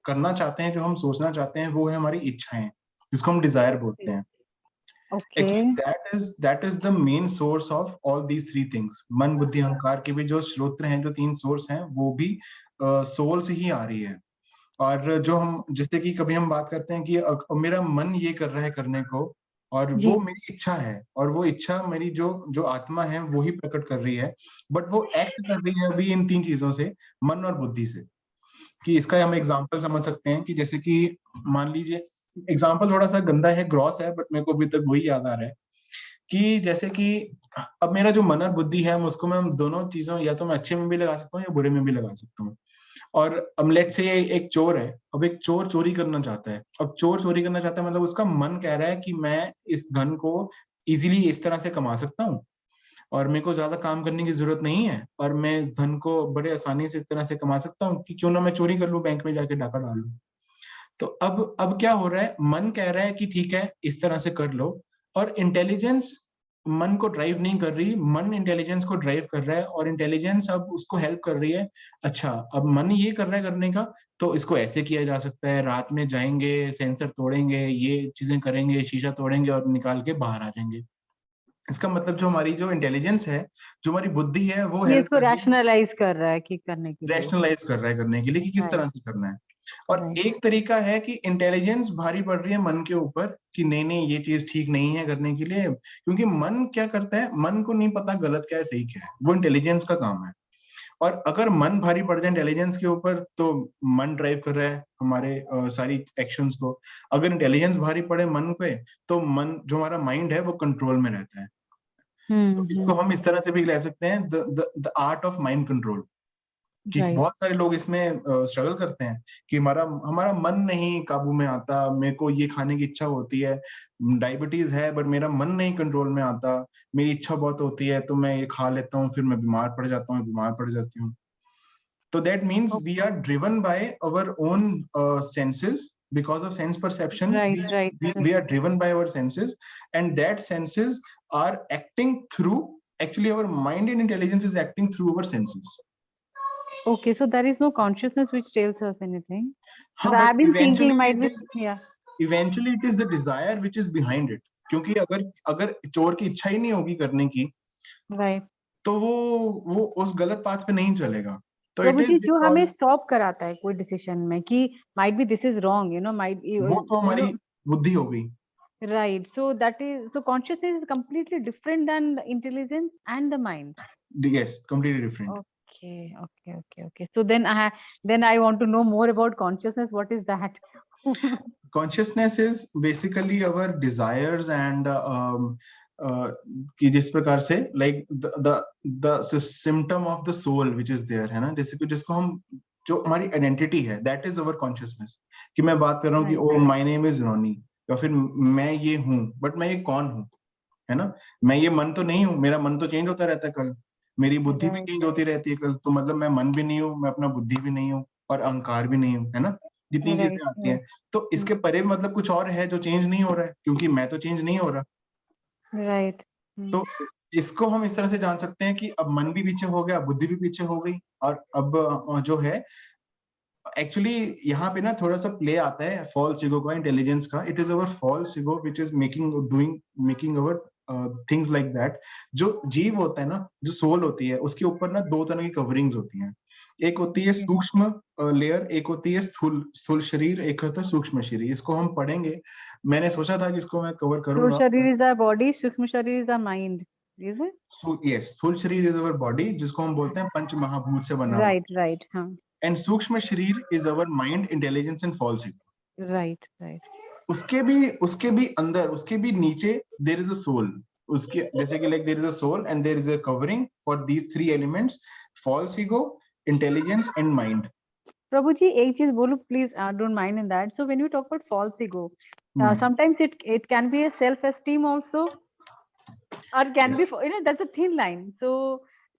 करना चाहते हैं, जो हम सोचना चाहते हैं वो है हमारी इच्छाएं, जिसको हम डिजायर बोलते हैं। That is the main source of all these 3 things. मन बुद्धि अहंकार के भी जो स्रोत हैं, जो 3 सोर्स हैं, वो भी सोल से ही आ रही है। और जो हम जैसे कि कभी हम बात करते हैं कि मेरा मन ये कर रहा है करने को, और वो मेरी इच्छा है, और वो इच्छा मेरी जो आत्मा है वो ही प्रकट कर रही है, बट वो एक्ट कर रही है अभी इन 3 चीजों से, मन और बुद्धि से। कि इसका हम एग्जांपल समझ सकते हैं कि जैसे कि मान लीजिए, एग्जांपल थोड़ा सा गंदा है, ग्रॉस है, बट मेरे को अभी तक वही याद आ रहा है कि जैसे कि अब मेरा जो मन और बुद्धि है उसको मैं दोनों चीजों या तो मैं अच्छे में भी लगा सकता हूँ या बुरे में भी लगा सकता हूँ। और अब लेट्स से एक चोर है, अब एक चोर चोरी करना चाहता है। अब चोर चोरी करना चाहता है मतलब उसका मन कह रहा है कि मैं इस धन को इजीली इस तरह से कमा सकता हूँ और मेरे को ज्यादा काम करने की जरूरत नहीं है, और मैं इस धन को बड़े आसानी से इस तरह से कमा सकता हूँ कि क्यों ना मैं चोरी कर लूँ, बैंक में जाके डाका डाल लूँ। तो अब क्या हो रहा है, मन कह रहा है कि ठीक है इस तरह से कर लो, और इंटेलिजेंस मन को ड्राइव नहीं कर रही, मन इंटेलिजेंस को ड्राइव कर रहा है, और इंटेलिजेंस अब उसको हेल्प कर रही है। अच्छा, अब मन ये कर रहा है करने का, तो इसको ऐसे किया जा सकता है, रात में जाएंगे, सेंसर तोड़ेंगे, ये चीजें करेंगे, शीशा तोड़ेंगे और निकाल के बाहर आ जाएंगे। इसका मतलब जो हमारी जो इंटेलिजेंस है, जो हमारी बुद्धि है, वो इसको रैशनलाइज कर रहा है कि करने के लिए, रैशनलाइज कर रहा है करने के लिए कि किस तरह से करना है। और एक तरीका है कि इंटेलिजेंस भारी पड़ रही है मन के ऊपर कि नहीं ये चीज ठीक नहीं है करने के लिए, क्योंकि मन क्या करता है, मन को नहीं पता गलत क्या है सही क्या है, वो इंटेलिजेंस का काम है। और अगर मन भारी पड़ जाए इंटेलिजेंस के ऊपर तो मन ड्राइव कर रहा है हमारे सारी एक्शंस को। अगर इंटेलिजेंस भारी पड़े मन पे तो मन जो हमारा माइंड है वो कंट्रोल में रहता है। तो इसको हम इस तरह से भी ले सकते हैं, the art of mind control. कि Right. बहुत सारे लोग इसमें स्ट्रगल करते हैं कि हमारा हमारा मन नहीं काबू में आता, मेरे को ये खाने की इच्छा होती है, डायबिटीज है बट मेरा मन नहीं कंट्रोल में आता, मेरी इच्छा बहुत होती है तो मैं ये खा लेता हूँ, फिर मैं बीमार पड़ जाता हूँ, बीमार पड़ जाती हूँ. So that means we Okay. are driven by our own senses. Because of sense perception, Right, right. we are driven by our senses, and that senses are acting through, actually our mind and intelligence is acting through our senses. Okay, so there is no consciousness which tells us anything. हाँ, Because but I've been thinking eventually might it be, is, yeah. eventually it is the desire which is behind it. क्योंकि अगर अगर चोर की इच्छा ही नहीं होगी करने की, Right. तो वो उस गलत पाथ पे नहीं चलेगा. तो it प्रभु जी is जो हमें because स्टॉप कराता है कोई डिसीजन में कि might be this is wrong, you know, might वो तो यू नो. हमारी बुद्धि हो गई. Right. So that is, so consciousness is completely different than the intelligence and the mind. Yes, completely different. Okay, okay, okay, okay. So then I want to know more about consciousness. What is that? Consciousness is basically our desires and कि जिस प्रकार से like the symptom of the soul which is there है ना, जैसे कि जिसको हम, जो हमारी आइडेंटिटी है, that is our consciousness. कि मैं बात कर रहा हूँ कि Right. O my name is Ronnie, या फिर मैं ये हूँ, बट मैं ये कौन हूँ, है ना. मैं ये मन तो नहीं हूँ, मेरा मन तो चेंज होता रहता है कल, मेरी बुद्धि भी Right. चेंज होती रहती है कल, तो मतलब मैं मन भी नहीं हूँ, मैं अपना बुद्धि भी नहीं हूँ और अहंकार भी नहीं हूँ, है ना. जितनी Right. चीजें आती Right. हैं, तो इसके परे मतलब कुछ और है जो चेंज नहीं हो रहा है, क्योंकि मैं तो चेंज नहीं हो रहा. Right. तो इसको हम इस तरह से जान सकते हैं कि अब मन भी पीछे हो गया, बुद्धि भी पीछे हो गई, और अब जो है एक्चुअली यहाँ पे ना थोड़ा सा प्ले आता है फॉल्स ईगो का, इंटेलिजेंस का. It is our false ego which is making our things like that. जो जीव होता है ना, जो सोल होती है, उसके ऊपर ना दो तरह की कवरिंग्स होती हैं. एक होती है सूक्ष्म लेयर, एक होती है स्थूल स्थूल शरीर, एक होता है सूक्ष्म शरीर. इसको हम पढ़ेंगे, मैंने सोचा था कि इसको मैं कवर So करूंगा. Sharir is our body, Sukshma Sharir is our mind. Is it? Yes, स्थूल शरीर इज अवर बॉडी, जिसको हम बोलते हैं पंच महाभूत से बना हुआ. Right. Right. Huh. And sukshma sharir is our mind, intelligence and false ego. Right. Right. उसके भी अंदर, उसके भी नीचे देयर इज अ सोल. उसके जैसे कि like there is a soul and there is a covering for these three elements, false ego, intelligence and mind. प्रभु जी एक चीज बोलूं please, don't mind in that. So when you talk about false ego, sometimes it can be a self esteem also, or can be, Yes. you know, that's a thin line. So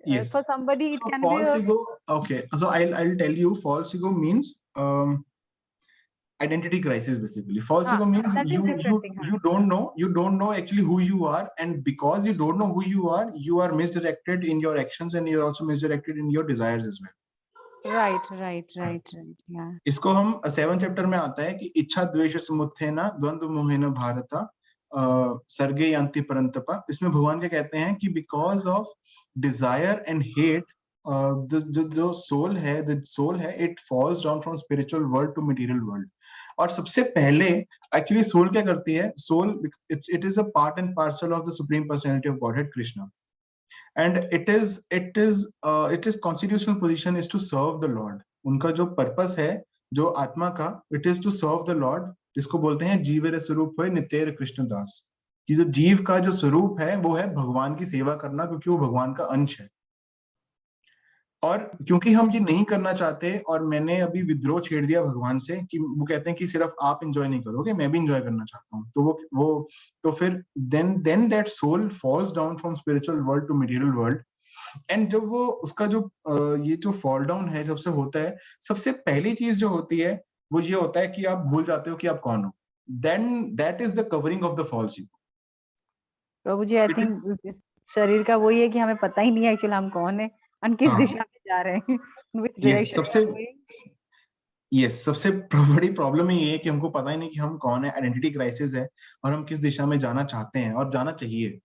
Yes. for somebody it So can be false a, ego, okay. So I'll tell you, false ego means identity crisis basically. False ego means that is different thing. you don't know actually who you are, and because you don't know who you are misdirected in your actions, and you're also misdirected in your desires as well. Right. Yeah. इसको हम 7 chapter में आता है कि इच्छा द्वेष समुत्थेन द्वंद्व मोहेन भारत सर्गे यान्ति परंतपा. इसमें भगवान क्या कहते हैं कि because of desire and hate, जो सोल है it falls down from spiritual world to material world. और सबसे पहले एक्चुअली सोल क्या करती है, soul it is a part and parcel of the supreme personality of Godhead Krishna. And it is constitutional position is to serve the Lord. उनका जो purpose है, जो आत्मा का, it is to serve the Lord, जिसको बोलते हैं जीवेर स्वरूप है नितेर कृष्णदास. कि जो जीव का जो स्वरूप है वो है भगवान की सेवा करना, क्योंकि वो भगवान का अंश है. और क्योंकि हम ये नहीं करना चाहते, और मैंने अभी विद्रोह छेड़ दिया भगवान से कि वो कहते हैं कि सिर्फ आप एंजॉय नहीं करोगे, मैं भी एंजॉय करना चाहता हूँ, तो वो तो फिर then that soul falls down from spiritual world to material world. And जब वो उसका जो ये जो फॉल डाउन है सबसे होता है, सबसे पहली चीज जो होती है वो ये होता है कि आप भूल जाते हो कि आप कौन हो. Then that is the covering of the false ego. Prabhu ji I think शरीर का वही है कि हमें पता ही नहीं है एक्चुअली हम कौन है और किस दिशा में जा रहे हैं, which direction we are going. सबसे बड़ी प्रॉब्लम ये है कि हमको पता ही नहीं कि हम कौन है. आइडेंटिटी क्राइसिस है, और हम किस दिशा में जाना चाहते हैं और जाना चाहिए.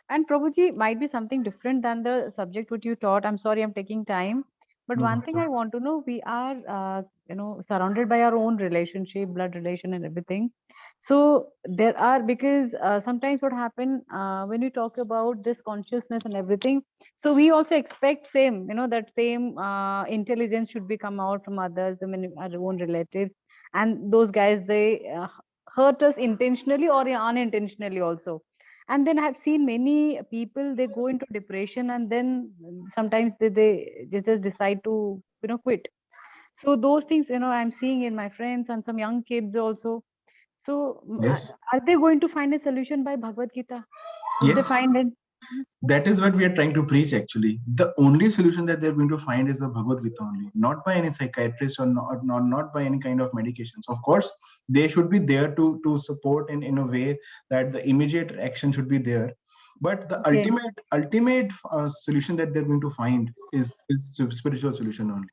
And Prabhuji might be something different than the subject which you taught. I'm sorry, I'm taking time. But No one thing I problem. want to know, we are, you know, surrounded by our own relationship, blood relation and everything. So there are, because sometimes what happen when we talk about this consciousness and everything, so we also expect same, you know, that same intelligence should be come out from others, I mean, our own relatives. And those guys, they hurt us intentionally or unintentionally also. And then I've seen many people, they go into depression, and then sometimes they just decide to, quit. So those things, I'm seeing in my friends and some young kids also. So Yes. are they going to find a solution by Bhagavad Gita? Would they Yes. find it? That is what we are trying to preach actually. The only solution that they're going to find is the Bhagavad Gita only, not by any psychiatrist or not by any kind of medications. Of course, they should be there to support in a way that the immediate action should be there. But the Okay. ultimate solution that they're going to find is spiritual solution only.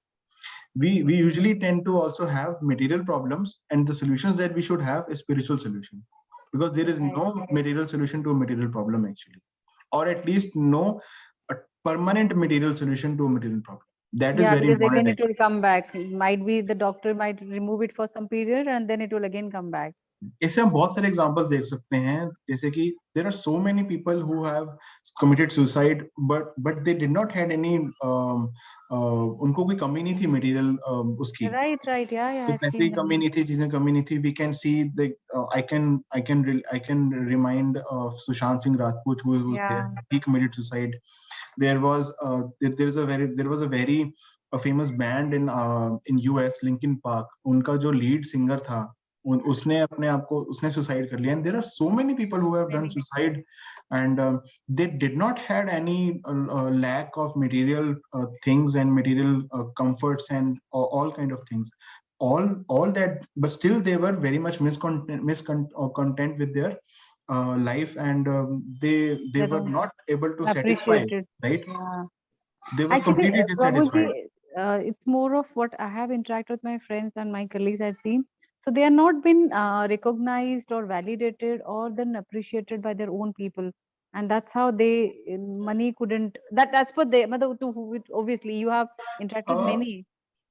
We usually tend to also have material problems, and the solutions that we should have is spiritual solution, because there is Right. no material solution to a material problem actually, or at least no a permanent material solution to a material problem. That is Yeah, very because important again it actually. will come back. Might be the doctor might remove it for some period and then it will again come back. ऐसे हम बहुत सारे example देख सकते हैं, जैसे कि there are so many people who have committed suicide, but they did not had any उनको कोई कमी नहीं थी मटेरियल उसकी, Right, yeah, तो I've पैसे seen की कमी them. नहीं थी, चीजें कमी नहीं थी. We can see the I can remind of Sushant Singh Rajput who was there. Yeah. He committed suicide. There was a very famous band in US, Linkin Park. उनका जो lead singer था, उसने अपने आप को उसने suicide कर लिया. And there are so many people who have done Many. suicide, and they did not had any lack of material things and material comforts and all kind of things. All that, but still they were very much content with their life, and they They were don't not able to satisfy, appreciate it. right? Yeah. They were Actually, completely dissatisfied. Prabhuji, it's more of what I have interacted with my friends and my colleagues I've seen. So they are not been recognized or validated or then appreciated by their own people, and that's how they money couldn't. That's what they. Obviously, you have interacted with uh, many,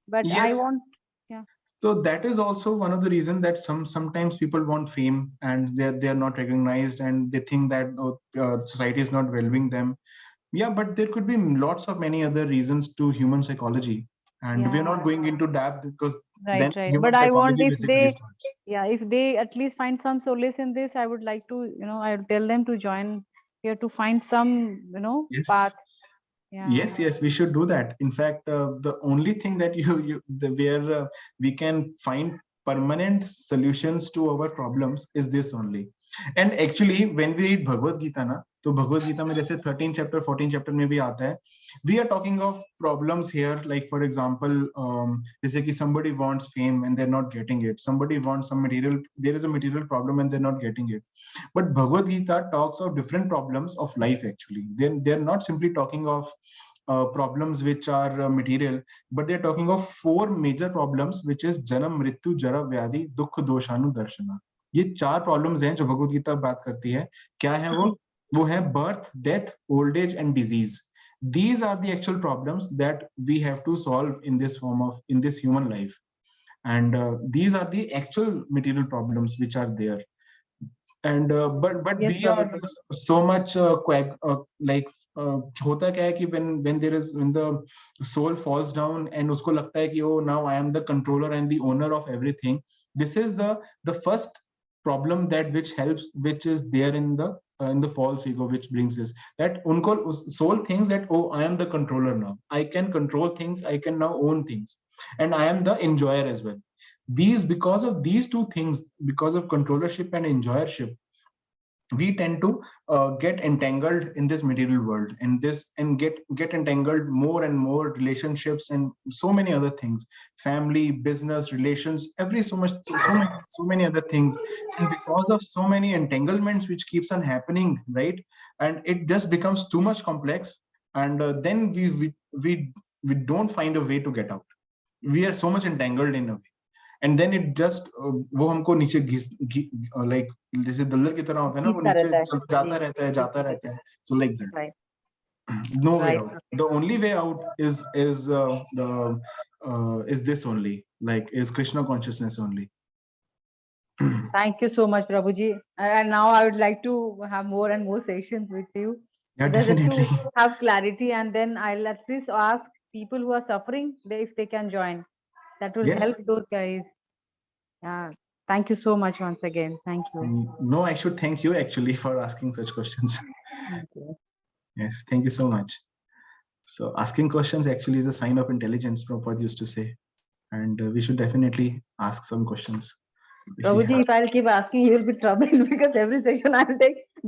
but I yes. want. Yeah. So that is also one of the reasons that sometimes people want fame and they are not recognized, and they think that society is not valuing them. Yeah, but there could be lots of many other reasons to human psychology, and we're not Yeah. going into that because then Right. human But I want psychology if basically they, starts. yeah, if they at least find some solace in this, I would like to, I would tell them to join here to find some, Yes. path. Yeah. Yes, we should do that. In fact, the only thing that where we can find permanent solutions to our problems is this only. And actually, when we read Bhagavad Gita, na, तो भगवद गीता में जैसे 13 chapter 14 chapter में भी आता है, we are talking of problems here, like for example, जैसे कि somebody wants fame and they're not getting it, somebody wants some material, there is a material problem and they're not getting it. But Bhagavad Gita talks of different problems of life actually. They're not simply talking of problems which are material, but they're talking of 4 major problems, which is janam, mrityu, jara, vyadhi, dukh, doshanu, darshana. ये 4 problems हैं जो भगवद गीता बात करती है. क्या है वो है birth, death, old age and disease. These are the actual problems that we have to solve in this human life, and these are the actual material problems which are there. And but Yes, we are so much like होता क्या है कि when the soul falls down and उसको लगता है कि oh, now I am the controller and the owner of everything. This is the first problem which is there in the false ego, which brings this, that unko soul thinks that oh, I am the controller now, I can control things, I can now own things, and I am the enjoyer as well. Because of these two things, because of controllership and enjoyership, we tend to get entangled in this material world, and get entangled more and more relationships and so many other things, family, business, relations, so many other things. And because of so many entanglements which keeps on happening, right, and it just becomes too much complex, and then we don't find a way to get out. We are so much entangled in a way, and then it just वो हमको नीचे like जैसे दलदल की तरह होता है ना, वो नीचे जाता रहता है. So like that. Right. No way Right. out. The only way out is this only, like is Krishna consciousness only. Thank you so much, Prabhuji. And now I would like to have more and more sessions with you. Yeah, Just definitely. to have clarity, and then I'll at least ask people who are suffering if they can join. That will Yes. help those guys. Yeah. Thank you so much once again. Thank you. No, I should thank you actually for asking such questions. Thank you. Yes, thank you so much. So asking questions actually is a sign of intelligence, Prabhupada used to say, and we should definitely ask some questions. If we Prabhuji, have- if I'll keep asking, you'll be troubled because every session I'll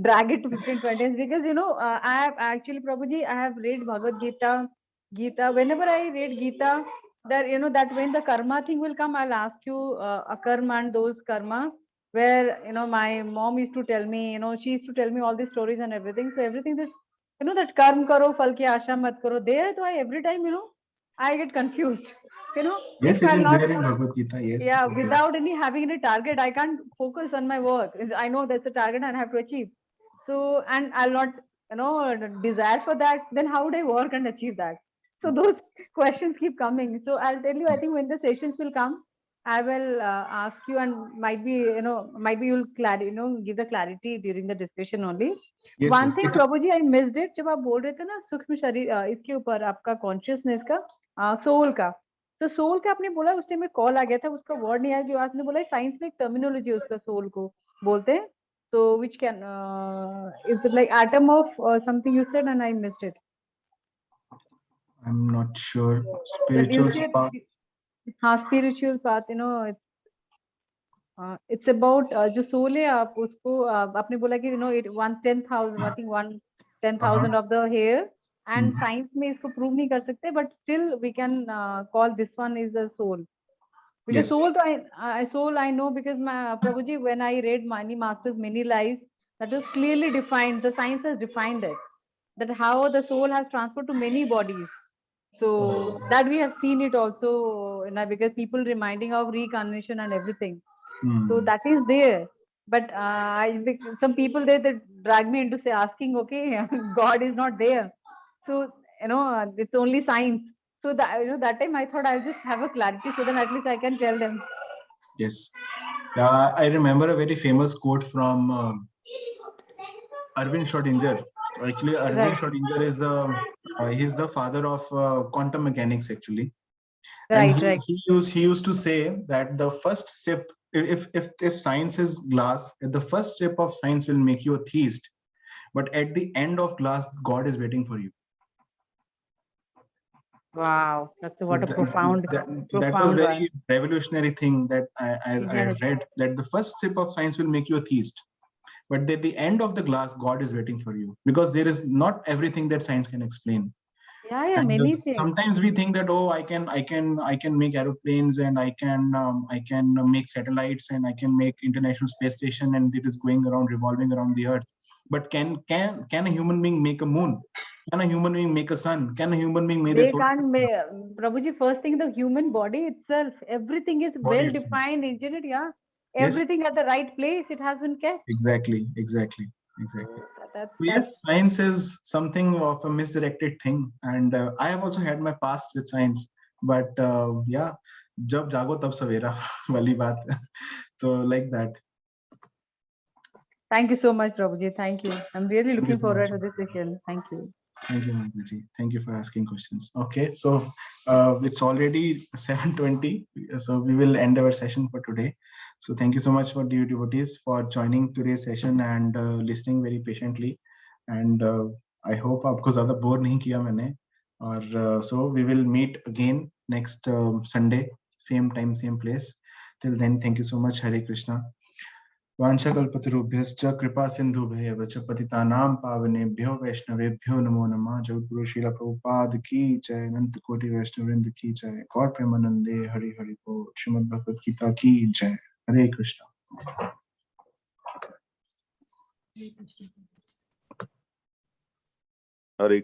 drag it to 15, 20 minutes because I have actually, Prabhuji, I have read Bhagavad Gita. Whenever I read Gita, that that when the karma thing will come, I'll ask you akarma and those karma, where my mom used to tell me, she used to tell me all these stories and everything. So everything this, that karma karo, phal ki asha mat karo. There, so I every time, I get confused. Yes, If it I'm is not there in Bhagavad Gita. Yes, yeah, it is there. without having any target, I can't focus on my work. I know that's a target and I have to achieve. So, and I'll not, desire for that. Then how would I work and achieve that? So those questions keep coming. So I'll tell you, I think when the sessions will come, I will ask you, and might be, you'll give the clarity during the discussion only. Yes, One yes. thing, Prabhuji, I missed it. जब आप बोल रहे थे ना सूक्ष्म शरीर इसके ऊपर आपका consciousness का soul का तो सोल का आपने बोला उस टाइम में कॉल आ गया था उसका वर्ड नहीं आया कि आपने बोला साइंस में एक टर्मिनोलॉजी उसका सोल को बोलते हैं तो which can is it like atom of something you said and I missed it I'm not sure. That you Spiritual said spark. हाँ स्पिरिचुअल पाथ इट्स अबाउट जो सोल है आप उसको आपने बोला कि it 1/10,000 I think 1/10,000 of the hair and science में इसको प्रूव नहीं कर सकते but still we can call this one is the soul because Yes. soul I know because my Prabhuji when I read Mani Master's many lives that was clearly defined the science has defined it that how the soul has transferred to many bodies so that we have seen it also because people reminding of reincarnation and everything so that is there but some people they drag me into say asking okay God is not there so it's only science so that that time I thought I'll just have a clarity so that at least I can tell them Yes. I remember a very famous quote from Arvind Schrödinger. Actually, Arvind Right. Schrödinger is he's the father of quantum mechanics actually. Right, And right. he used to say that the first sip, if science is glass, the first sip of science will make you a theist, but at the end of glass, God is waiting for you. Wow, that's So what a profound that was very revolutionary thing that I Yes. read, that the first sip of science will make you a theist, but at the end of the glass, God is waiting for you, because there is not everything that science can explain. Yeah, And many things. sometimes we think that, oh, I can make aeroplanes, and I can make satellites, and I can make international space station, and it is going around, revolving around the earth. But can a human being make a moon? Can a human being make a sun? Can a human being make They this? can't Prabhuji, first thing, the human body itself, everything is Body well itself. defined, isn't it? Yeah. Yes. Everything at the right place, it has been kept. Exactly. That's Yes, science is something of a misdirected thing, and I have also had my past with science, but yeah, jab jago tab savera wali baat. So like that. Thank you so much, Prabhuji. Thank you. I'm really Thank you looking so forward much. to this session. Thank you. Thank you, Mataji. Thank you for asking questions. Okay, so it's already 7:20, so we will end our session for today. So thank you so much for dear devotees for joining today's session and listening very patiently. And I hope आपको ज़्यादा bore नहीं किया मैंने. और so we will meet again next Sunday, same time, same place. Till then, thank you so much. Hare Krishna. वाञ्छकल्पतरुभ्यश्च कृपा सिन्धुभ्येव च पतितानां पावनेभ्यो वैष्णवेभ्यो नमो नमः। जगद्गुरु श्रील प्रभुपाद की जय, अनंत कोटि वैष्णववृंद की जय, गौर प्रेमानंदे हरि हरि बोल। श्रीमद् भगवद गीता की जय। हरे कृष्णा। हरे